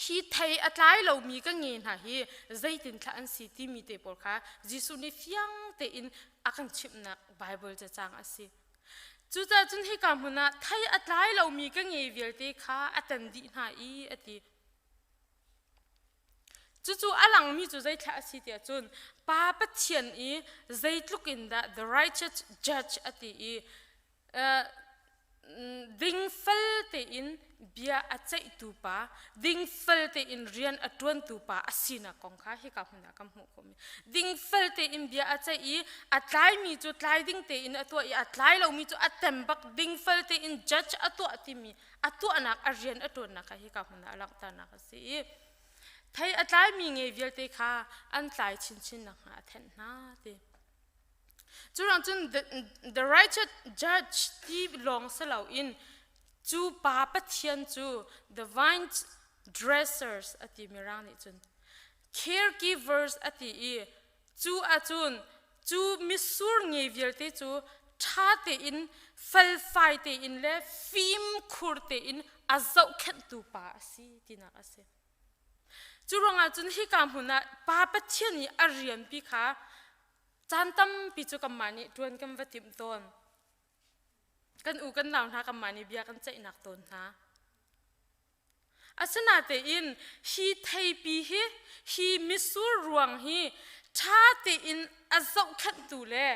ฮีไทยอัตไลเรามีก็เงินหาฮีใจตินท่าอันสิที่มีเตปอลค่ะจิสุนิฟยังเตอินอากันชิมนักไบเบิลจะจางอาศิจุดจุนให้การหัวหน้าไทยอัตไลเรามีก็เงินเวลเตค่ะอัตันดีหาอติจู่ๆอลังมีจุดใจท่าสิเดียจุนป้าปะเทียนใจลุกอินดา the righteous judge อติดิ้งเฟลเตอินเบียอาใจตูปาดิ้งเฟลเตอินเรียนอัตวันตูปาอาศินักของข้าให้กับคนนักคำหูคมดิ้งเฟลเตอินเบียอาใจอัตไลมีจุดไลดิ้งเตอินอัตัวอัตไลเรามีจุดอัตเต็มบักดิ้งเฟลเตอินจัดอัตัวอัติมีอัตัวนักอาเรียนอัตัวนักให้กับคนนักลักตานักสิไทยอัตไลมีเงยเวลเตค่ะอันไลชินนักอัตเห็นนาเตจุดจุน the righteous judge ที่ลงสลาวอินจูป้าปะเทียนจู the vine dressers อติมีร่างนี่จุน caregivers อติจูอาจุนจูมิสูร์เงียวิลเตจูท่าเตอินเฟลไฟเตอินเล่ฟิมคูร์เตอินอาเจ้าเข็นตูป้าสิที่นักสิจูรองอาจุนที่กำหุนป้าปะเทียนนี่อาเรียนปีค่ะจันตั้มปิจุกัมมานีดวนกันวัติมต้นกันอูกันหนาวนะกัมมานีเบียกันใจหนักต้นนะอาสนาเตอินฮีไทยปีฮีมิสูรวงฮีชาเตอินอา azau khat tu le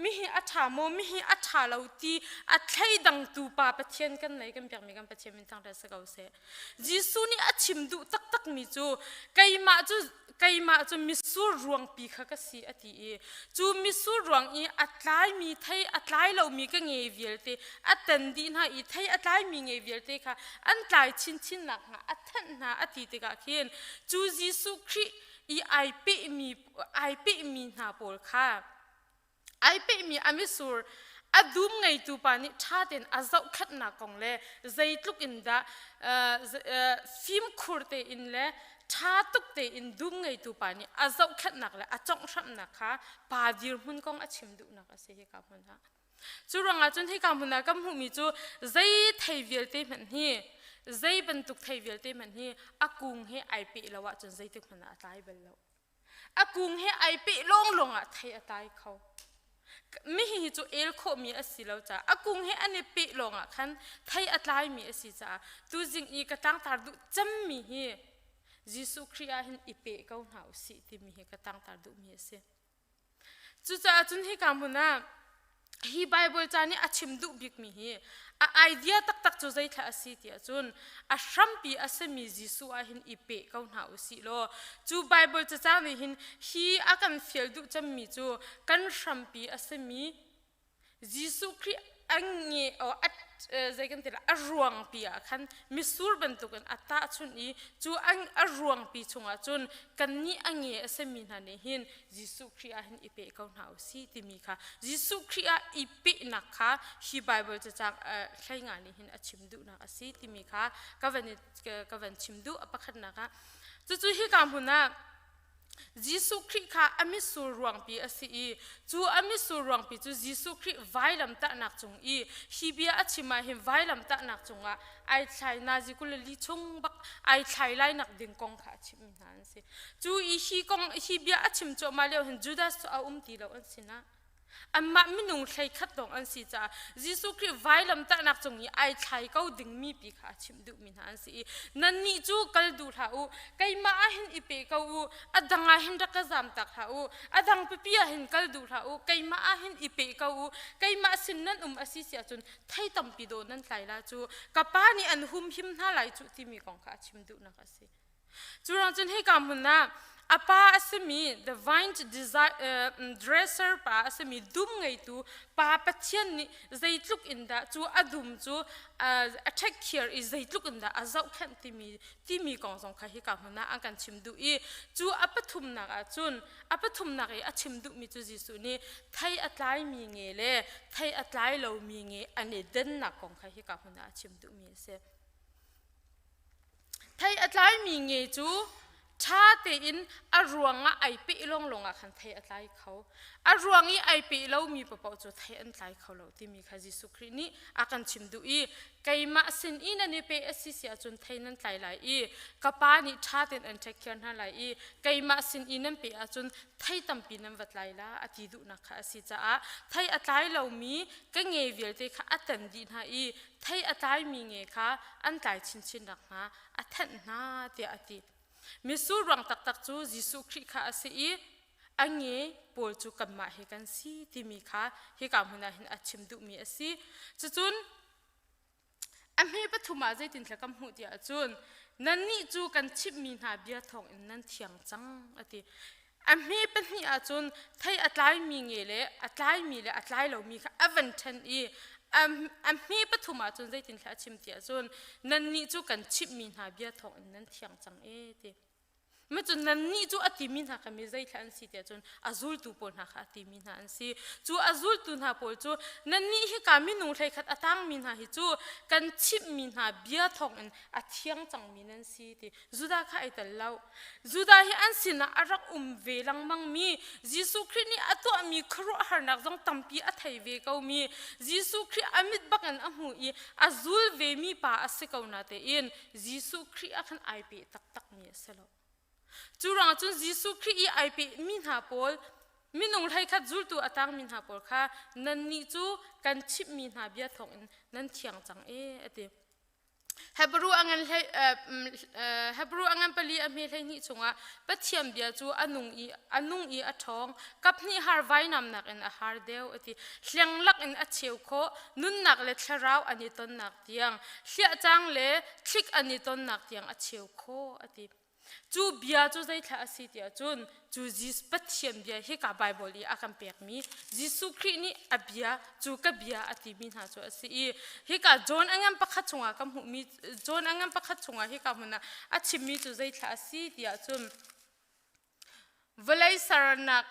mi hi atha mo mi hi atha lo ti a thlai dang tu pa pathian kan nei kan pyak mi kan pathian min thang da sa kau se jisu ni achim du tak tak mi chu kaima chu misur ruang pi kha ka si ati e chu misur ruang i atlai mi thai atlai lo mi ka nge vialte atan di na i thai atlai mi nge vialte kha an tlai chin chin nak na athan na ati te ka khin chu jisu khri i ai pe mi na pol kha ai pe mi amisur adum ngai tu pani thaten azau khat na kong le zaitluk in da film khurte in le tha tuk te in dum ngai tu pani azau khat nak le achong sham na kha pa dir hun kong achim du na ka se he ka mun ha churanga chun he ka mun na kam hu mi chu zai thei vial te man hi zai ban tuk thei vial te man hi akung he ai pe lawa chun zai tuk man atai bel lo akung he ai pe long long a thei atai khau mi hi chu el kho mi asilo cha akung he ane pe long a khan thei atlai mi asi cha tu jing I ka tang tar du cham mi hi jisu khria hin ipe kau hau si ti mi he ka tang tar du mi ase chu cha chun hi kam huna hi bible cha ni achim du bik mi hi a idea tak tak chu zai tha asi ti chun a shrampi asemi jisu a hin ipe kau hau si lo chu bible cha cha ni hin hi akan fiel du cham mi chu kan shrampi asemi jisu khri ange o at zaikan tela arruang pia khan misur bantukan ata chun I chu ang arruang pi chunga chun kan ni ange asemi na ne hin jisu khria hin ipe kau nau si timi kha jisu khria ipe na kha hi bible cha chang thlai nga ni hin achim du na asi timi kha kavan chim du apakhat na ka chu hi kam huna jisu khri kha amisur ruang pi asi I chu amisur ruang pi chu jisu khri vailam ta nak chung I hibia achima him vailam ta nak chunga ai thlai na ji kul li chung bak ai thlai lai nak ding kong kha chim nan se chu I hi kong hibia achim cho ma le hin judas a ti lo an sina amma minung thlai khat dong an si cha jisu khri vailam ta nak chung I ai thlai kau ding mi pi kha chim du min han si nan ni chu kal du tha u kaima a hin ipe kau u adanga hin ra ka zam tak tha u adang pipia hin kal du tha u kaima a hin ipe kau u kaima sin nan asi sia chun thai tam pi do nan tlai la chu kapani an hum him na lai chu ti mi kong kha chim du na ka si churang chun he kam hun na apa asemi the vine dresser pa asemi dum ngai tu pa pathian ni zaitluk inda chu adum chu attack here is zaitluk inda azau khan timi kong song kha hi ka huna angkan chimdu I chu apathum na ga chun apathum na ga achimdu mi chu jisu ni thai atlai mi nge le thai atlai lo mi nge ane den na kong kha hi ka huna achimdu mi se thai atlai mi nge chu cha te in arruanga ai pe long longa khan thai atlai khau arruangi ai pe lo mi pa pau chu thai an tlai khau lo ti mi kha jisu khri ni akan chimdu I kaima sin in ani pe asisia chun thai nan tlai lai I kapa ni cha ten an thekyan ha lai I kaima sin in an pe a chun thai tampi nam watlai la ati du na kha asi cha a thai atlai lo mi ka nge vial te kha atan din ha I thai atlai mi nge kha an tlai chin chin rak na athan na te ati misur rang tak tak chu jisu khri kha ase I ange pol chu kamma he kan si timi kha he kam huna hin achim du mi asi chun amhe pathuma zai tin thakam hu dia chun nan ni chu kan chip mi na bia thong in nan thiang chang ati amhe pani a chun thai atlai mi nge le atlai lo mi kha avan than I amhe pathuma chun zai tin thla chim tia chun nan ni chu kan chip mi na bia thong in nan thiang chang e ti ma chun nan ni chu ati min ha kami zai thlan si te chun azul tu pon ha ati min ha an si chu azul tu na pol chu nan ni hi kami nu thlai khat atang min ha hi chu kan chip min ha bia thong an athiang chang min an si ti zuda kha ai tal lau zuda hi an sina arak velang mang mi jisu khri ni ato mi khro har nak jong tampi a thai ve kau mi jisu khri amit bakan amu I azul ve mi pa asikau na te in jisu khri akhan ai pe tak tak mi selo churang chun jisu khri I ai pe min ha pol minung thai khat zul tu atang min ha pol kha nan ni chu kan chip min ha bia thong nan thiang chang e ate Hebrew angan pali ami hlei ni chunga pathiam bia chu anung i athong kapni har vainam nak in a har deu ati hliang lak in a cheu kho nun nak le tharau ani ton nak tiang hlia chang le thlik ani ton nak tiang a cheu kho ati chu bia chu zai tha asi tia chun chu jis pathiam bia hi ka bible i akam pek mi jisu khri ni abia chu ka bia ati min ha chu asi hi ka john angam pakhat chunga kam hu mi john angam pakhat chunga hi ka huna a chimi chu zai tha asi tia chun valai saranak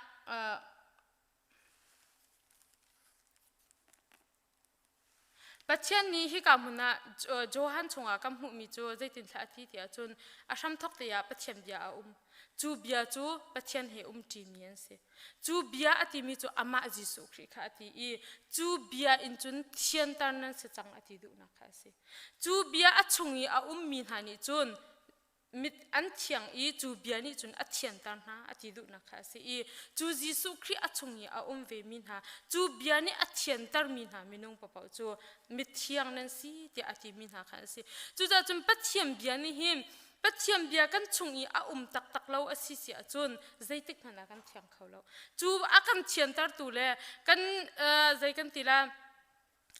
Pathian ni hi ka huna Johan chunga kam hu mi chu zaitin thla ti tia chun asham thok te ya pathian bia a chu bia chu pathian he ti mian se chu bia ati mi chu ama jisu khri kha ati I chu bia in chun thian tar nan se chang ati du na kha se chu bia a chungi a mi hani chun mit an thiang I chu bia ni chun a thian tar na ati du na kha se I chu jisu khri a chungi a ve min ha chu bia ni a thian tar min ha minung pa pau chu mit thiang nan si ti ati min ha kha se chu cha chun pathiam bia ni him pathiam bia kan chungi a tak tak lo asi si a chun zaitik hana kan thiang kho lo chu a kan thian tar tu le kan zai kan tila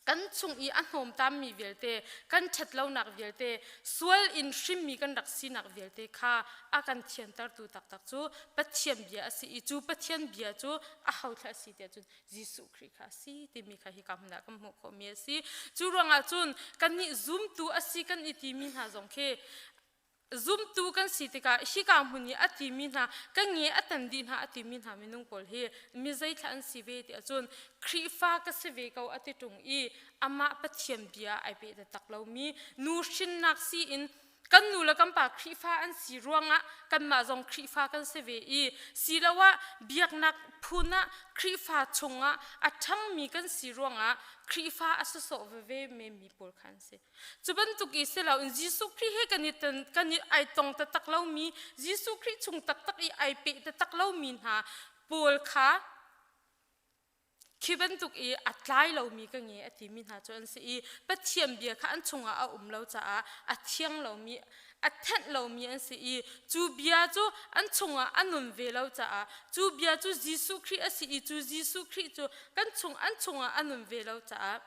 kan chungi a hnom tam mi velte kan that lo nak velte sual in shim mi kan rak si nak velte kha a kan thian tar tu tak tak chu pathiam bia asi I chu pathian bia chu a hau thla si te chun jisu khri kha si ti mi kha hi kam na kam mo kho mi si chu ronga chun kan ni zoom tu asi kan I ti min ha jong khe zoom tu kan sitika hi ka hmuni ati min ha kan nge atan din ha ati min ha minung pol he mi zai thlan si ve ti achun khri fa ka se ve ko ati tung I ama pathiam bia ai pe ta taklo mi nu shin nak si in kan nu la kan pa khri fa an si ruanga kan ma jong khri fa kan se ve I silawa biak nak phuna khri fa chunga athang mi kan si ruanga khri fa aso ve me mi pol khan se chuban tu ki se law jisu khri he kan ni ai tong ta taklo mi jisu khri chung tak tak I ai pe ta taklo min ha pol kha kiban tuk I atlai lo mi ka nge ati min ha chon se I pathiam bia kha an chunga a lo cha a thiang lo mi a that lo mi an se I chu bia chu an chunga anun ve lo cha chu bia chu jisu khri asi I chu jisu khri chu kan chunga anun ve lo cha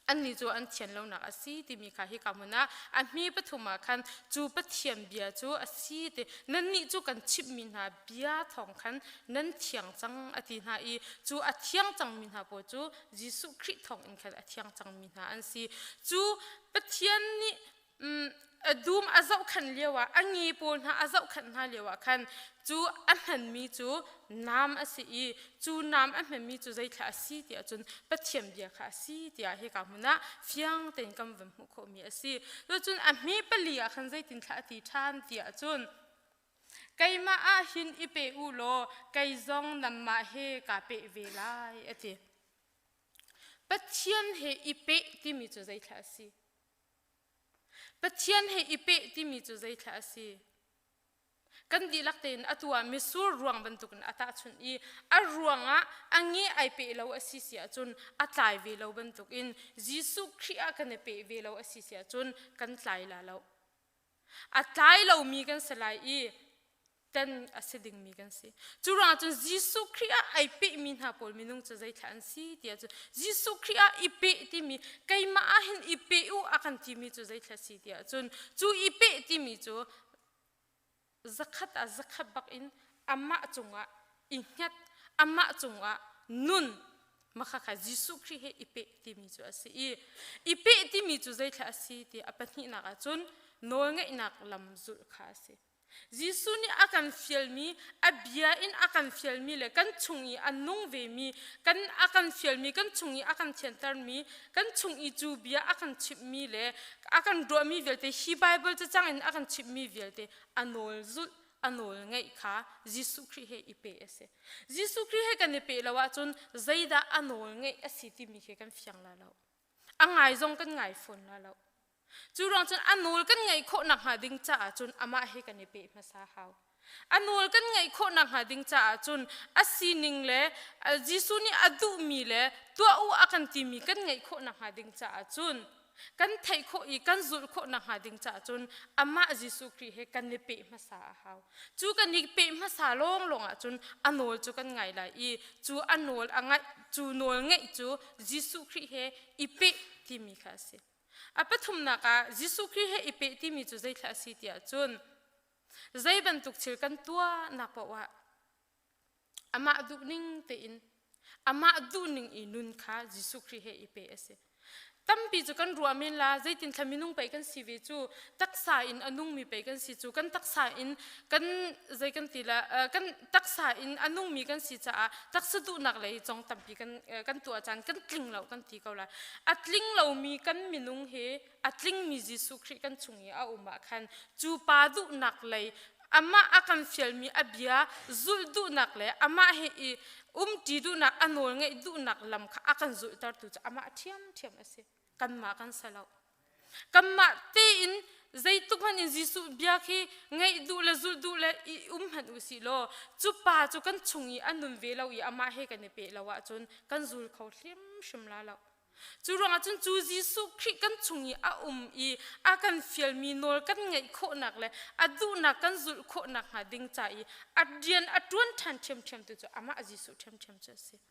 an ni chu an thian lo nak asi ti mi kha hi kamuna a mi pathuma khan chu pathiam bia chu asi te nan ni chu kan chip min ha bia thong khan nan thiang chang ati na I chu a thiang chang min ha po chu jisu khri thong in khan a thiang chang min ha an si chu pathian ni adum azau khan lewa angi pon ha azau khan ha lewa khan chu an mi chu nam asi I chu nam an mi chu zai thla asi ti achun pathiam bia kha asi ti a he ka huna fiang ten kam vam hu kho mi asi to chun a mi pali a khan zai tin thla ti than ti achun kaima a hin ipe u lo kai zong nam ma he ka pe ve lai ati pathian he ipe ti mi chu zai thla asi pathian he ipe ti mi chu zai thla asi kan di lakten atua misur ruang bantukun ata chun I a ruanga angi ai pe lo asi sia chun atlai ve lo bantukin jisu khria kan pe ve lo asi sia chun kan tlai la lo atlai lo mi kan salai I ten asiding mi kan si churang chun jisu khria ai pe min ha pol minung cha zai than si tia chu jisu khria I pe ti mi kaima a hin I pe u akan ti mi chu zai thla si tia chun chu I pe ti mi chu zakhat bak in amma chunga inhyat amma chunga nun makha kha jisu khri he ipe ti mi chu asi ipe ti mi chu zai thla asi ti apani na ka chun nol nge inak lam zur kha si jisu ni akan fiel mi abia in akan fiel mi le kan chungi anung ve mi kan akan fiel mi kan chungi akan center mi kan chungi chu bia akan chip mi le akan do mi velte hi bible cha chang in akan chip mi velte anol ngai kha jisu khri he ipe ase jisu khri he kan pe lawa chun zaida anol ngai asiti mi he kan fiang la lo angai zong kan ngai phone la lo churang chun anol kan ngai kho nak ha ding cha chun ama he kan pe ma sa haw anol kan ngai kho nak ha ding cha chun asining le jisu ni adu mi le to u akan ti mi kan ngai kho nak ha ding cha chun กันไทยโคอีกันจุลโคนักหาดิงจ่าจนอามาจิสุครีเฮกันนิเปมาสาหาวจูกันนิเปมาสาลงอ่ะจนอันโนลจูกันไงล่ะอีจูอันโนลอ่ะไงจูโนลไงจูจิสุครีเฮอีเปที่มีค่ะสิอาปทุมนักจิสุครีเฮอีเปที่มีจูใจคลาสิเตียจนใจบรรทุกชิลกันตัวนักปะวะอามาดูนิ่งเตียนอามาดูนิ่งอินุนค่ะจิสุครีเฮอีเปเอสตั้มปีจูกันรัวเมนลาใจตินทำมินุ่งไปกันสิเวจูตักษาอินอนุงมีไปกันสิจูกันตักษาอินกันใจกันตีละกันตักษาอินอนุงมีกันสิจ้าตักสะดุนักเลยจงตั้มปีกันตัวอาจารย์กันกลิ้งเหล่ากันตีเขาละอัดลิงเหล่ามีกันมินุ่งเฮอัดลิงมีจิสุคริกันชุงยาอุมาคันจูปาดุนักเลยอามาอากันเฟลมีอเบียจุลดุนักเลยอามาเฮตีดูนักอโนลไงดูนักลำค่ะอากันจุลตาตุจ้าอามาเทียมเอสกันมากันสลาวกันมาเตอินใจตุกันอินจิสุเบียคีไงดูแลจุลดูแลหันอุสิโลจูปาจูกันชุงอันนุนเวลาอามาเฮกันเปลาวะจนกันจุลเขาเทียมชิมลาลาวจูรองจนจูจิสุคริกันชุงอีอากันเฟลมีโนลกันไงโคนักเลยอดูนักกันจุลโคนักหาดิงใจอเดียนอดวนทันเทียมตุจูอามาจิสุเทียมจะเสีย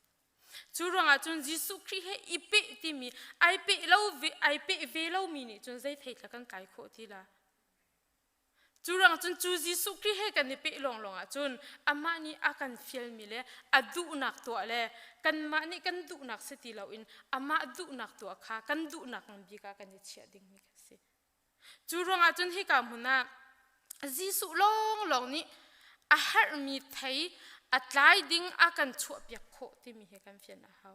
จูรองจนจิสุคริเฮอีเปที่มีไอเปเล่าไอเปเวเล่ามีนี่จนใจเทศกันไกลโคทีละจูรังจนจูจิสุคริเฮกันนี่เปลงจนอามานี่อากันเฟลมีเลยอดูนักตัวเลยกันมานี่กันดูนักสติเราอินอามาดูนักตัวข้ากันดูนักมันบีกากันนี่เชียดิ้งมีกันสิจูรังจนที่กำหัวหน้าจิสุลงนี่อาหารมีไทยอัตไลดิ้งอากันชั่วเปียกโคที่มีให้กันเฟียนนะฮาว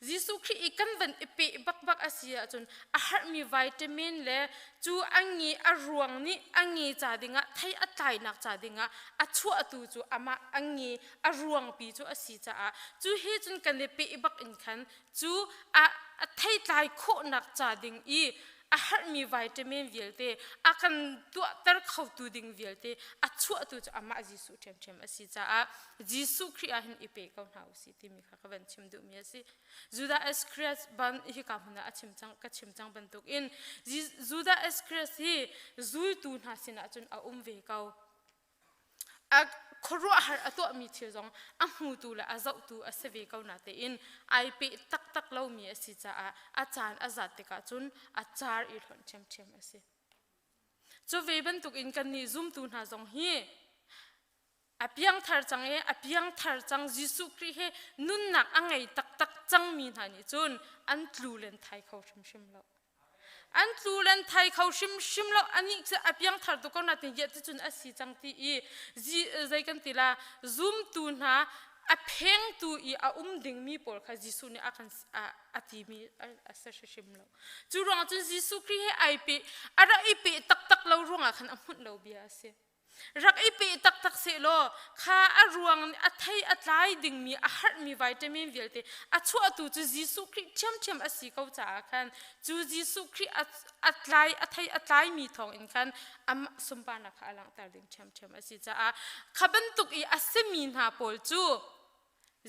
จิสุคริอีกันวันเปบักอาเซียจนอาหารมีวิตามินและจูอังงีอารวงนี่อังงีจ่าดิ่งไทยอัตไลนักจ่าดิ่งอัดชั่วตูจูอามาอังงีอารวงปีจูอาศิจ่าจูเฮจนกันเปบักอินขันจูไทยไลโคนักจ่าดิ่งอีอาหารมีวิตามินเวลเตอากันตัวตระเข้าตูดิ่งเวลเตอัดชั่วตูจูอามาจิสุเทียมอาศิจ่าจิสุคริอาหินอีเปก้าวหน้าอุสิที่มีข้ากันชิมดูมีสิจูดาเอสคริสบันฮิกามุนาชิมจังบันตุกอินจูดาเอสคริสฮีจูตูน่าสินะจนอาเวก้าวครัวหาตัวมีเชื่อจงมูตูละอาเจ้าตูอาเสวก้าวนาเตอินไอเปตักเล่ามีสิจ้าอาจารย์อาจารย์เตกาจนอาจารย์อีหลอนเชมสิจูเวบันตุกอินกันนี่ซุมตูน่าจงฮีอภิยังทาร์จังจิสุคริเฮนุนนักอังไงตักจังมีนานี่จนอันตูเลนไทยเขาชิมแล้วอันตูเลนไทยเขาชิมแล้วอันนี้จะอภิยังทาร์ตุกนาติเยติจนอาศิจังตีใจกันตีละซุมตูน่าอเพงตูดิ่งมีปอลค่ะจิสุเนี่ยอากันอาทีมีอาเสชชิมแล้วจูรองจนจิสุคริเฮไอเปอะไรไอเปตักเรารวงคันมุดเราเบียเสรักไอเปตักเสโลข้าอรวงอัไทยอัตไลดิ่งมีอาหารมีวิตามินเวลเตอัชัวตูจูจิสุคริเทียมอาศิเขาจ่าคันจูจิสุคริอัตไลอัตไลมีทองอินคันสมบัตินักอาลังตาดิ่งเทียมอาศิจ่าขับบันตุกอาเซมีนาปอลจู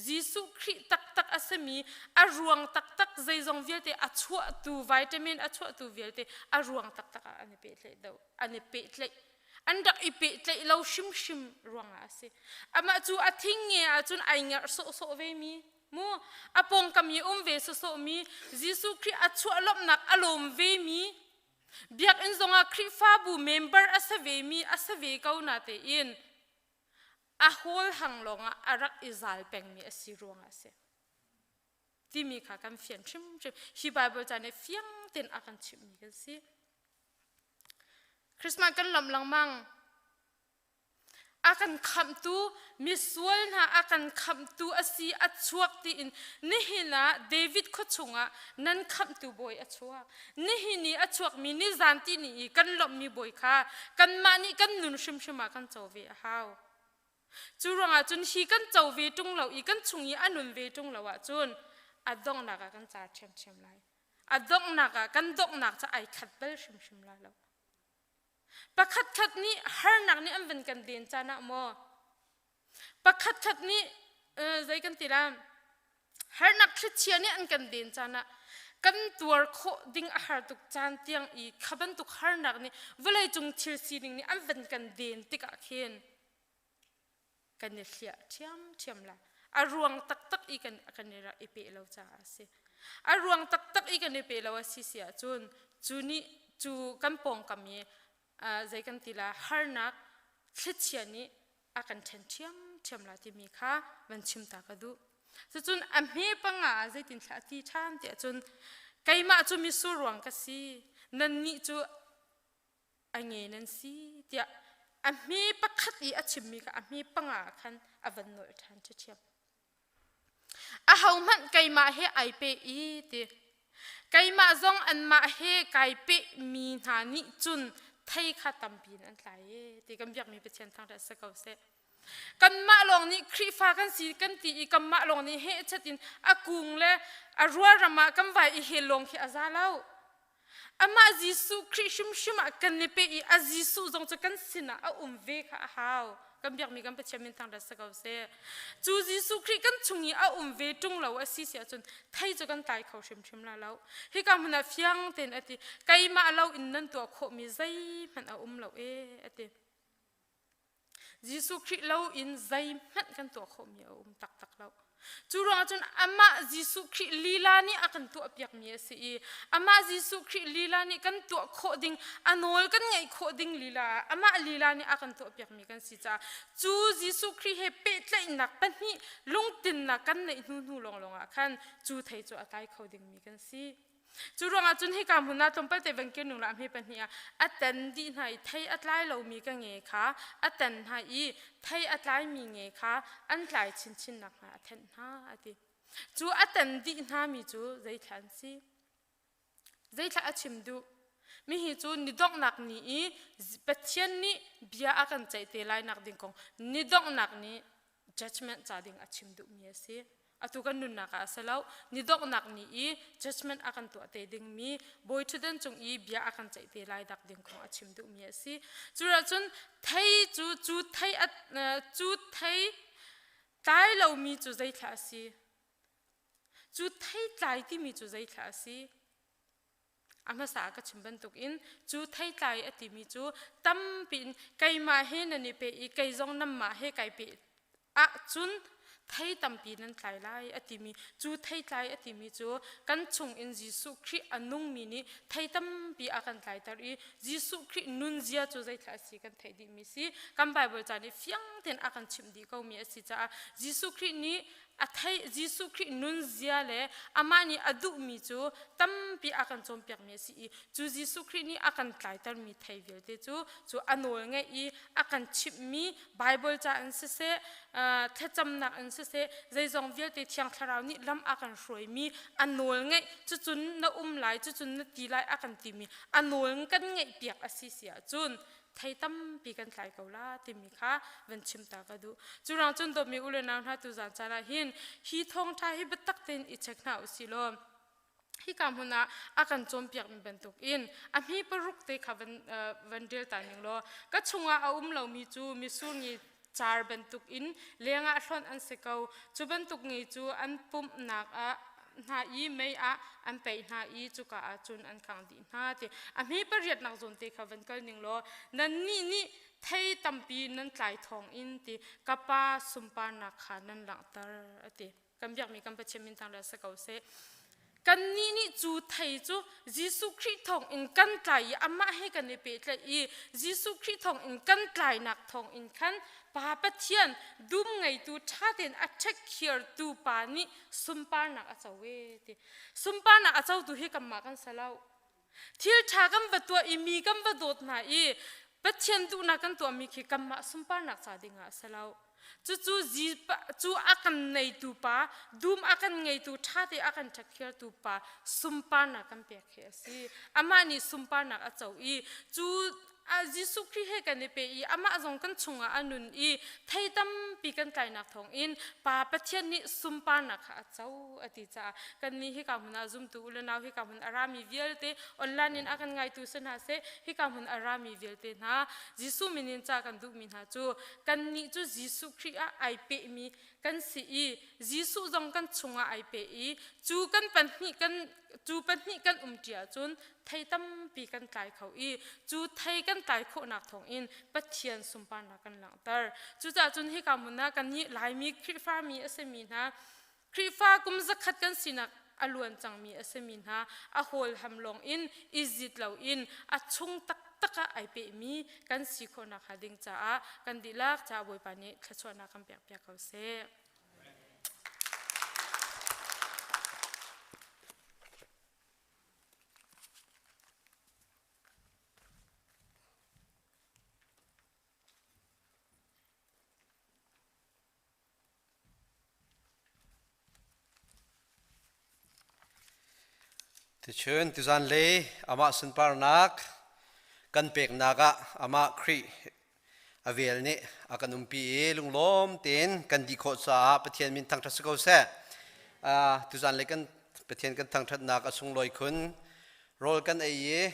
จิสุคริตักอาเซมีอรวงตักใจจงเวลเตอัชัวตูวิตามินอัชัวตูเวลเตอรวงตักอันนี้เปเลยดาวอันนี้เปเลยอันดักอีเปตเราชิมรวงอาศัยอามาจูอาทิงเงียจุนไอเงียโซเวมีมูอาปงกำยเวโซมีจิสุคริอาชัวลบนักอารมณ์เวมีเบียกอินซงอาคริฟาบูเมมเบอร์อาศัยเวมีอาศัยเวก้าวนาเตอินอาโฮลหังลงอารักอิซาลเป็งมีอาศิรวงอาศัยที่มีข้ากันเฟียนชิมฮีบายเบิลจานในเฟียงเต็นอากันชิมมีกันสิคริสต์มาสกันลำลังมังอากันคำตูมิสวลนะอากันคำตูอาศัยอัดชวกตีอินนี่หินะเดวิดขชงะนั่นคำตูบอยอัดชวกนี่หินี่อัดชวกมีนิจานตีนี่กันลมมีบอยค่ะกันมานี่กันนุนชิมกันเจ้าเวฮาวจูรองจุนฮีกันเจ้าเวจงเราอีกันชงอีอันนุนเวจงเราจุนอัดดงนักกันจ่าเชมไลอัดดงนักกันดงนักจะไอขัดเบลชิมไลแล้วปะขัดนี้ฮาร์นักนี่อันเป็นกันเดียนจานะโมปะขัดนี้ใจกันตีรามฮาร์นักคริสเตียนนี่อันกันเดียนจานะ กันตัวโคดิ้งอาหารตุกจานเตียงอีขบันตุกหานักนี่เวลาจงทิลซีนิ่งนี่อันเป็นกันเดินติกาเคนกันเนี่ยเสียเทียมละอารวงตักอีกันเนี่ยระเอเปเราจ้าสิอารวงตักอีกันเอเปเราสิเสียจูนี่จูกันปองกำมีใจกันทีละหานักคิดเชียนี่อากันเทียมละที่มีค่ามันชิมตากระดูจนอันเมปังใจตินชาติชามเดียจนไก่มาจูมีสู้รวงกันสินั่นนี่จูอันเงี้ยนั่นสิเดียอันเมปักขัดอีอัชิมมีกับอันเมปังคันอวันโนยทันเชียมอาหามันไก่มาเฮไอเปอีเดียไก่มาจงอันมาเฮไก่เปมีนานิจุนไทยขัดตำปีนั่นไหลเดียกำยักมีเป็นเช่นทางแต่สกาวเซกันมาลงนี้ครีฟ้ากันสีกันตีกันมาลงนี้เฮชัดินอากุงเลอารัวรามากันไว้เฮลงที่อาซาเลาอามาจิสุคริชุมกันเนเปอีอาจิสุจงจะกันสินะอาเวกฮาวกันอยากมีกันเป็นเชมินทางดัสกาวเซจูจิสุคริกันชุงยีอาเวจุงเราอาศิเสียจนไทยจะกันตายเขาชิมลาเราเฮกันมันอาฟียงเต็นอติไกมาเราอินนั่นตัวโคมีใจมันอาเราอติยิสุคริสเราอินใจมันกันตัวเขามีตักเราจูรองจนอามายิสุคริสลีลานี่อากันตัวเปียกมีสิอามายิสุคริสลีลานี่กันตัวโคดิ้งอันนกันไงโคดิ้งลีลาอามาลีลานี่อากันตัวเปียกมีกันสิจ้าจูยิสุคริสเฮเปิดเลยนักเป็นนี่ลุงตินนักกันในนูลงคันจูไทยจูอัตายเขาดิ้งมีกันสิจูรองจนให้การหุ่นนาตรงไปแต่บังเกิดหนุ่มละไม่เป็นเนียอัตเตนดีไหนไทยอัตไลเรามีกันเงยค่ะอัตเตนไหนไทยอัตไลมีเงยค่ะอันไลชินนักมาอัตเตนhaอดีจูอัตเตนดีน่ามีจูใจทันสิใจทันชิมดูมีหิจูนิดอกนักนี้ปัจเจียนนี้เบียอากันใจเตลัยนักดิ่งกงนิดอกนักนี้ judgment จ่าดิ่งอัชิมดูมีสิอตุกันนุนนักอาศัยเรานิดอกนักนี้ judgment อากันตัวเตดิ่งมีบอยชุดนั้นจงเบียอากันใจเตลัยดักดิ่งกงอัชิมดูมีสิจูราจนไทยจูไทยจูไทยตายเรามีจูใจทัสิจูไทยตายที่มีจูใจทัสิอามาสากัชิมบันตุกอินจูไทยตายอติมีจูตั้มปินไกมาเฮนันนี่เปอีไกจงน้ำมาเฮไกเปอะจุนไทยตั้มปีนั้นไกลไลอติมีจูไทยไกลอติมีจูกันชงอินยิสุคริอันนุ่งมีนี่ไทยตั้มปีอากันไกลตารียิสุครินุนเจียจูใจทัสิกันไทยดีมีสิกันไบเบิลจานี่ฟียงเทนอากันชิมดีก็มีสิจ้ายิสุครินี้อัทให้ยิสุครินุนเจียเลอามานี่อดุมีจูตั้มปีอากันจมเปียกมีสิจูยิสุครินี้อากันไกลตามีไทยเวลเตจูอันโนลไงอากันชิมมีไบเบิลจาอันเสเทจำนักอันเสใจจงเวลเตเทียงคลาวนี่ลำอากันรวยมีอันโนลไงจุนน่าไหลจุนน่าตีไหลอากันตีมีอันโนลกันไงเปียกอาศิเสียจุนไทยตั้มปีกันไกลเกาลาติมีค่ะวันชิมตากระดูจุรังจุนตัวมีอุเลนามท่าตุจานจาราหินฮีทองไทยฮิบตักเต็นอิเช็คนาอุสิโลฮิกามุนาอากันจมเปียกมีบรรทุกอินอามีปรุกเตค่ะวันเดียลตานิงโลก็ชงอาเรามีจูมีสูงีจาร์บรรทุกอินเลี้ยงอาชวนอันเสกเอาจูบรรทุกงี้จูอันปุ่มนักนาอีไม่อันไปนาอีจุกอาจุนอันขังดีนาเตอามีปริยัดนักจนเตค่ะวันก็นิงโลนั่นนี่ไทยตั้มปีนั้นไกลทองอินติกป้าสุมปานักขานันหลังตาเตกำอยากมีกำเปชมินทางเรศกาวเซกันนี่จูไทยจูยิสุคริสต์ทองอินกันไกลอามาให้กันในเปตเลยยิสุคริสต์ทองอินกันไกลนักทองอินขันป้าปะเทียนดุมไงตูชาเดนอัจฉริยะตูปานี่สุมปานักอาเจ้าเวทีสุมปานักอาเจ้าตูให้กันมากันสลาวที่ชากันประตัวมีกันประโดดไหนปะเทียนตูนักกันตัวมีขี้กันมาสุมปานักสาดิงอาสลาวจูอากันไงตูปาดุมอากันไงตูชาเดอากันชักเขียตูปาสุมปานักกันเปียกเขียสิอามานี่สุมปานักอาเจ้าจูยิสุคริสต์ให้กันในเปอีอามาจงกันชงอานุนไทยตั้มปีกันไกลนักทองอินป่าประเทศนี้สุมปานักอาเจ้าอติจากันนี้ให้กับมันอาจุมตูอุลนาวให้กับมันอารามีเวลเตออนไลน์อากันไงตูสนาเซให้กับมันอารามีเวลเตนะยิสุมินินจากกันดูมินหาจูกันนี้จูยิสุคริสต์ไอเปมี kan si i Jisu jong kan chunga ai pe i chu kan panhni kan umtia chun thei tam pi kan tlai khau i chu thei kan tlai kho nak thong in pathian sumpa na kan lang tar chu cha chun hi Caan Hmannak kan ni lai mi khrifa mi asemi na khrifa kum zakhat kan sinak aluan changmi asemin ha a hol hamlong in izit lo in a chung tak taka ai pe mi kan si kho na khading cha a kan dilak cha boi pani thachona kam pek pek ko se Thì chuyện từ gian lễ ama sinh par nak kan pek naga ama khri avel ni akan umpi lung lom ten kan di kho sa pathian min thang thasako se từ gian lễ kan pathian kan thang that nak asung loi khun rol kan ai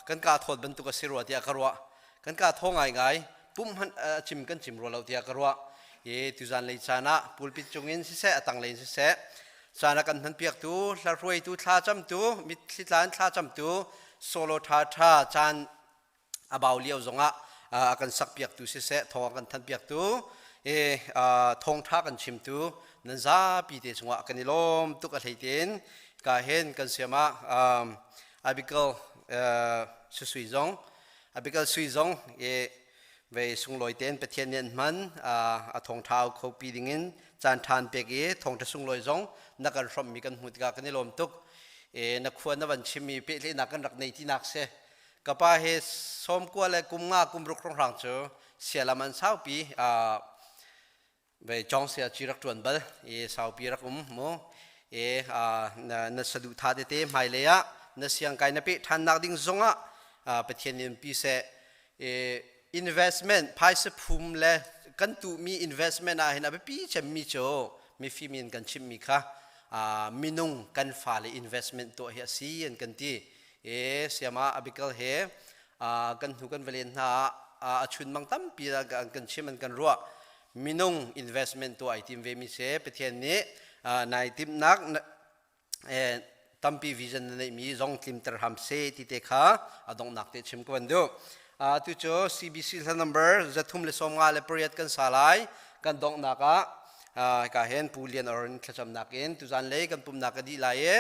kan ka thot ban tu ka sirwa tia karwa kan ka thong ai ngai pum han chim kan chim rol tia karwa ye từ gian lễ chana pulpit chungin si se atang lein si se chana kan han piak tu la roi tu tha cham tu mit thitlan tha cham tu solo tha chan abau liao zonga akan sak piak tu se se thong kan than piak tu thong tha kan chim tu nan za pi te chunga kan ilom tu ka theiten ka hen kan sema abical sui zong về sung loi ten pathian nen man thong thau kho pi dingin chan than pek thong ta sung loi zong nakar from mi kan hut ka kan ilom tuk na khuan na ban chimi pe le na kan rak nei ti nak se kapa he som kwa le kum nga kum ruk rong rang chu sialaman sau pi về chong sia chi rak tuan bal sau pi rak mo na sadu tha de te mai le ya na siang kai na pe than nak ding zonga pathian nen pi se investment phai se phum le kan tu mi investment a hena be pi chem mi cho mi fi min kan chim mi kha minung kan fa le investment to hi si an kan ti siama abikal he kan hu kan velen na achun mang tam pi ra kan chim an kan ruwa minung investment to ai tim ve mi se pathian ni nai tim nak tampi vision nei mi zong tim ter ham se ti te kha adong nak te chim kwan do tu cho CBC number zathum le somnga le period kan salai kan dong naka ka hen pulian or thacham nakin tu zan le kan pum nakadi lae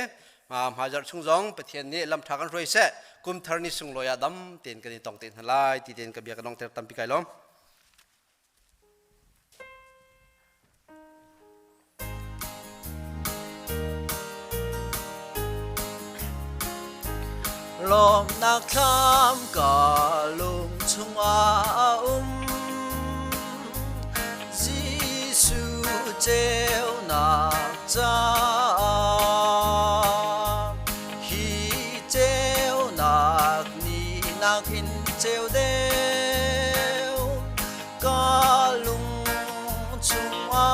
hajar chungjong pathian ni lam thakan roi se kum tharni sung loya dam ten kan tong ten halai ti ten ka bia kan ong ter tampi kai lom lom nak tham ka lung chung Giêsu treo nak cha hi treo nak ni nak in treo deu ka lung chung mo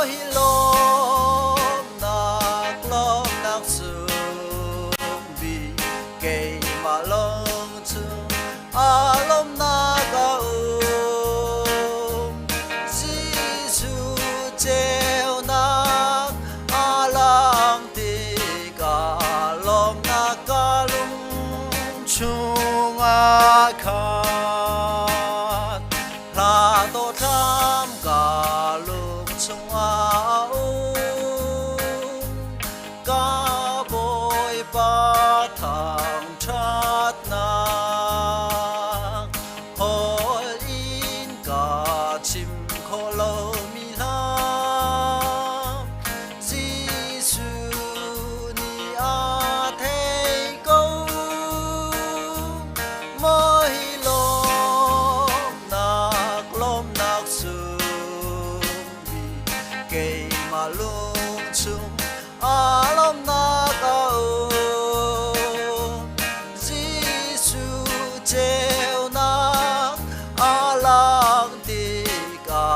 hi lom nak sum bi ke ma long chung alom na ga Giêsu treo nak alang ti ka lom na ka lung chung khat la to tham ka lung chung ka boy pa thang that na hol in ka chim kho lo mi tha Giêsu ni a thei ko moi lom nak sum bi ke ma lung chung alom na ka Giêsu treo nak alang ti ka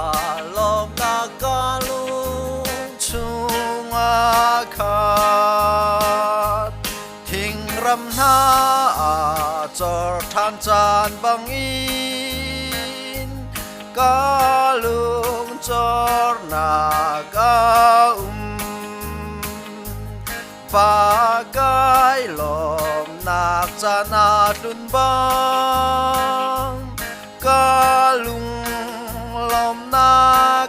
lom na ka lung chung khat thing ram na chor than chan bang kalung chor na ka pakai lom nak chana tlun bang kalung lom na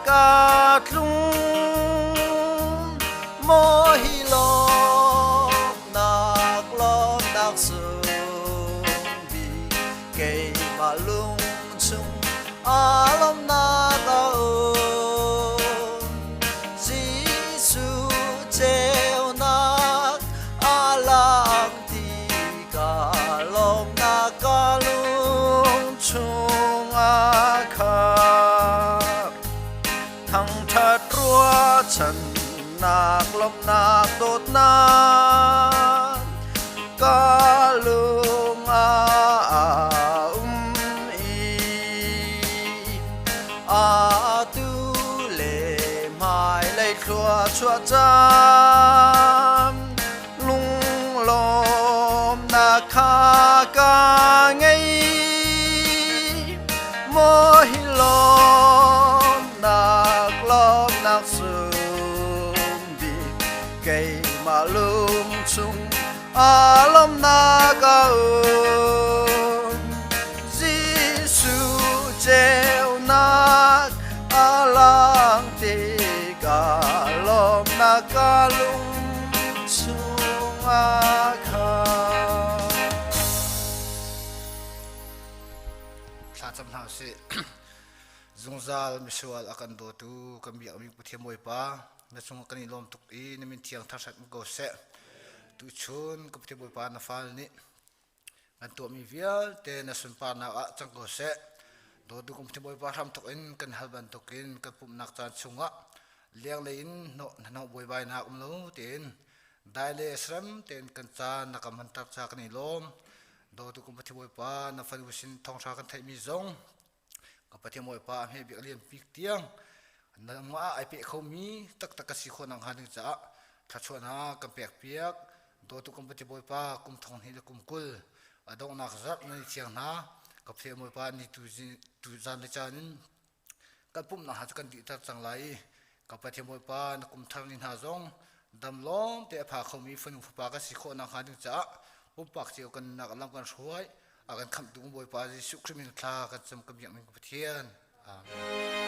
ka tlun mohi lom nak sung bi kei malung chung alom na ka Giêsu treo nak alang ti ka lom na ka lung chung a kha thang thật rua chân nak lom nak đốt na ka lung a tu lệ mai lấy chua chua cham lung lom na kha ka ngay môi lom nak sum bi cây mà lung chung alom na ka Giêsu treo nak alang te ka lom na ka lung chung a kha sa cham na se zungzal misual akan do tu kami ami puthi moi pa na chung kan lom tuk i na min thiang thasat go se tu chun ka puthi moi pa na fal ni an to mi vial te na sun pa na a chang go se do du kum thiboi pa ram tok in kan halban tokin ka pum nak chan chunga liang le in no boi bai na lo tin dai le sram ten kan cha na kam han tak cha kan lom do du kum thiboi pa na fan usin thong cha kan thai mi zong ka pathi moi pa he bi liam pik tiang na ma ai pe khomi tak tak si khon ang han cha tha chona ka pek piak do du kum thiboi pa kum thong hi kum kul adong nak zat na chiang na ka phe moi pa ni tu zan le chanin kan pum na ha kan di tar chang lai ka pathe moi pa na kum thar nin ha zong dam lom te pha khomi fun fu pa ka si kho na kha ni cha pum pak chiu kan na lam kan shuai akan kham du moi pa ji su krimin thla kan cham kam yang min pathian amen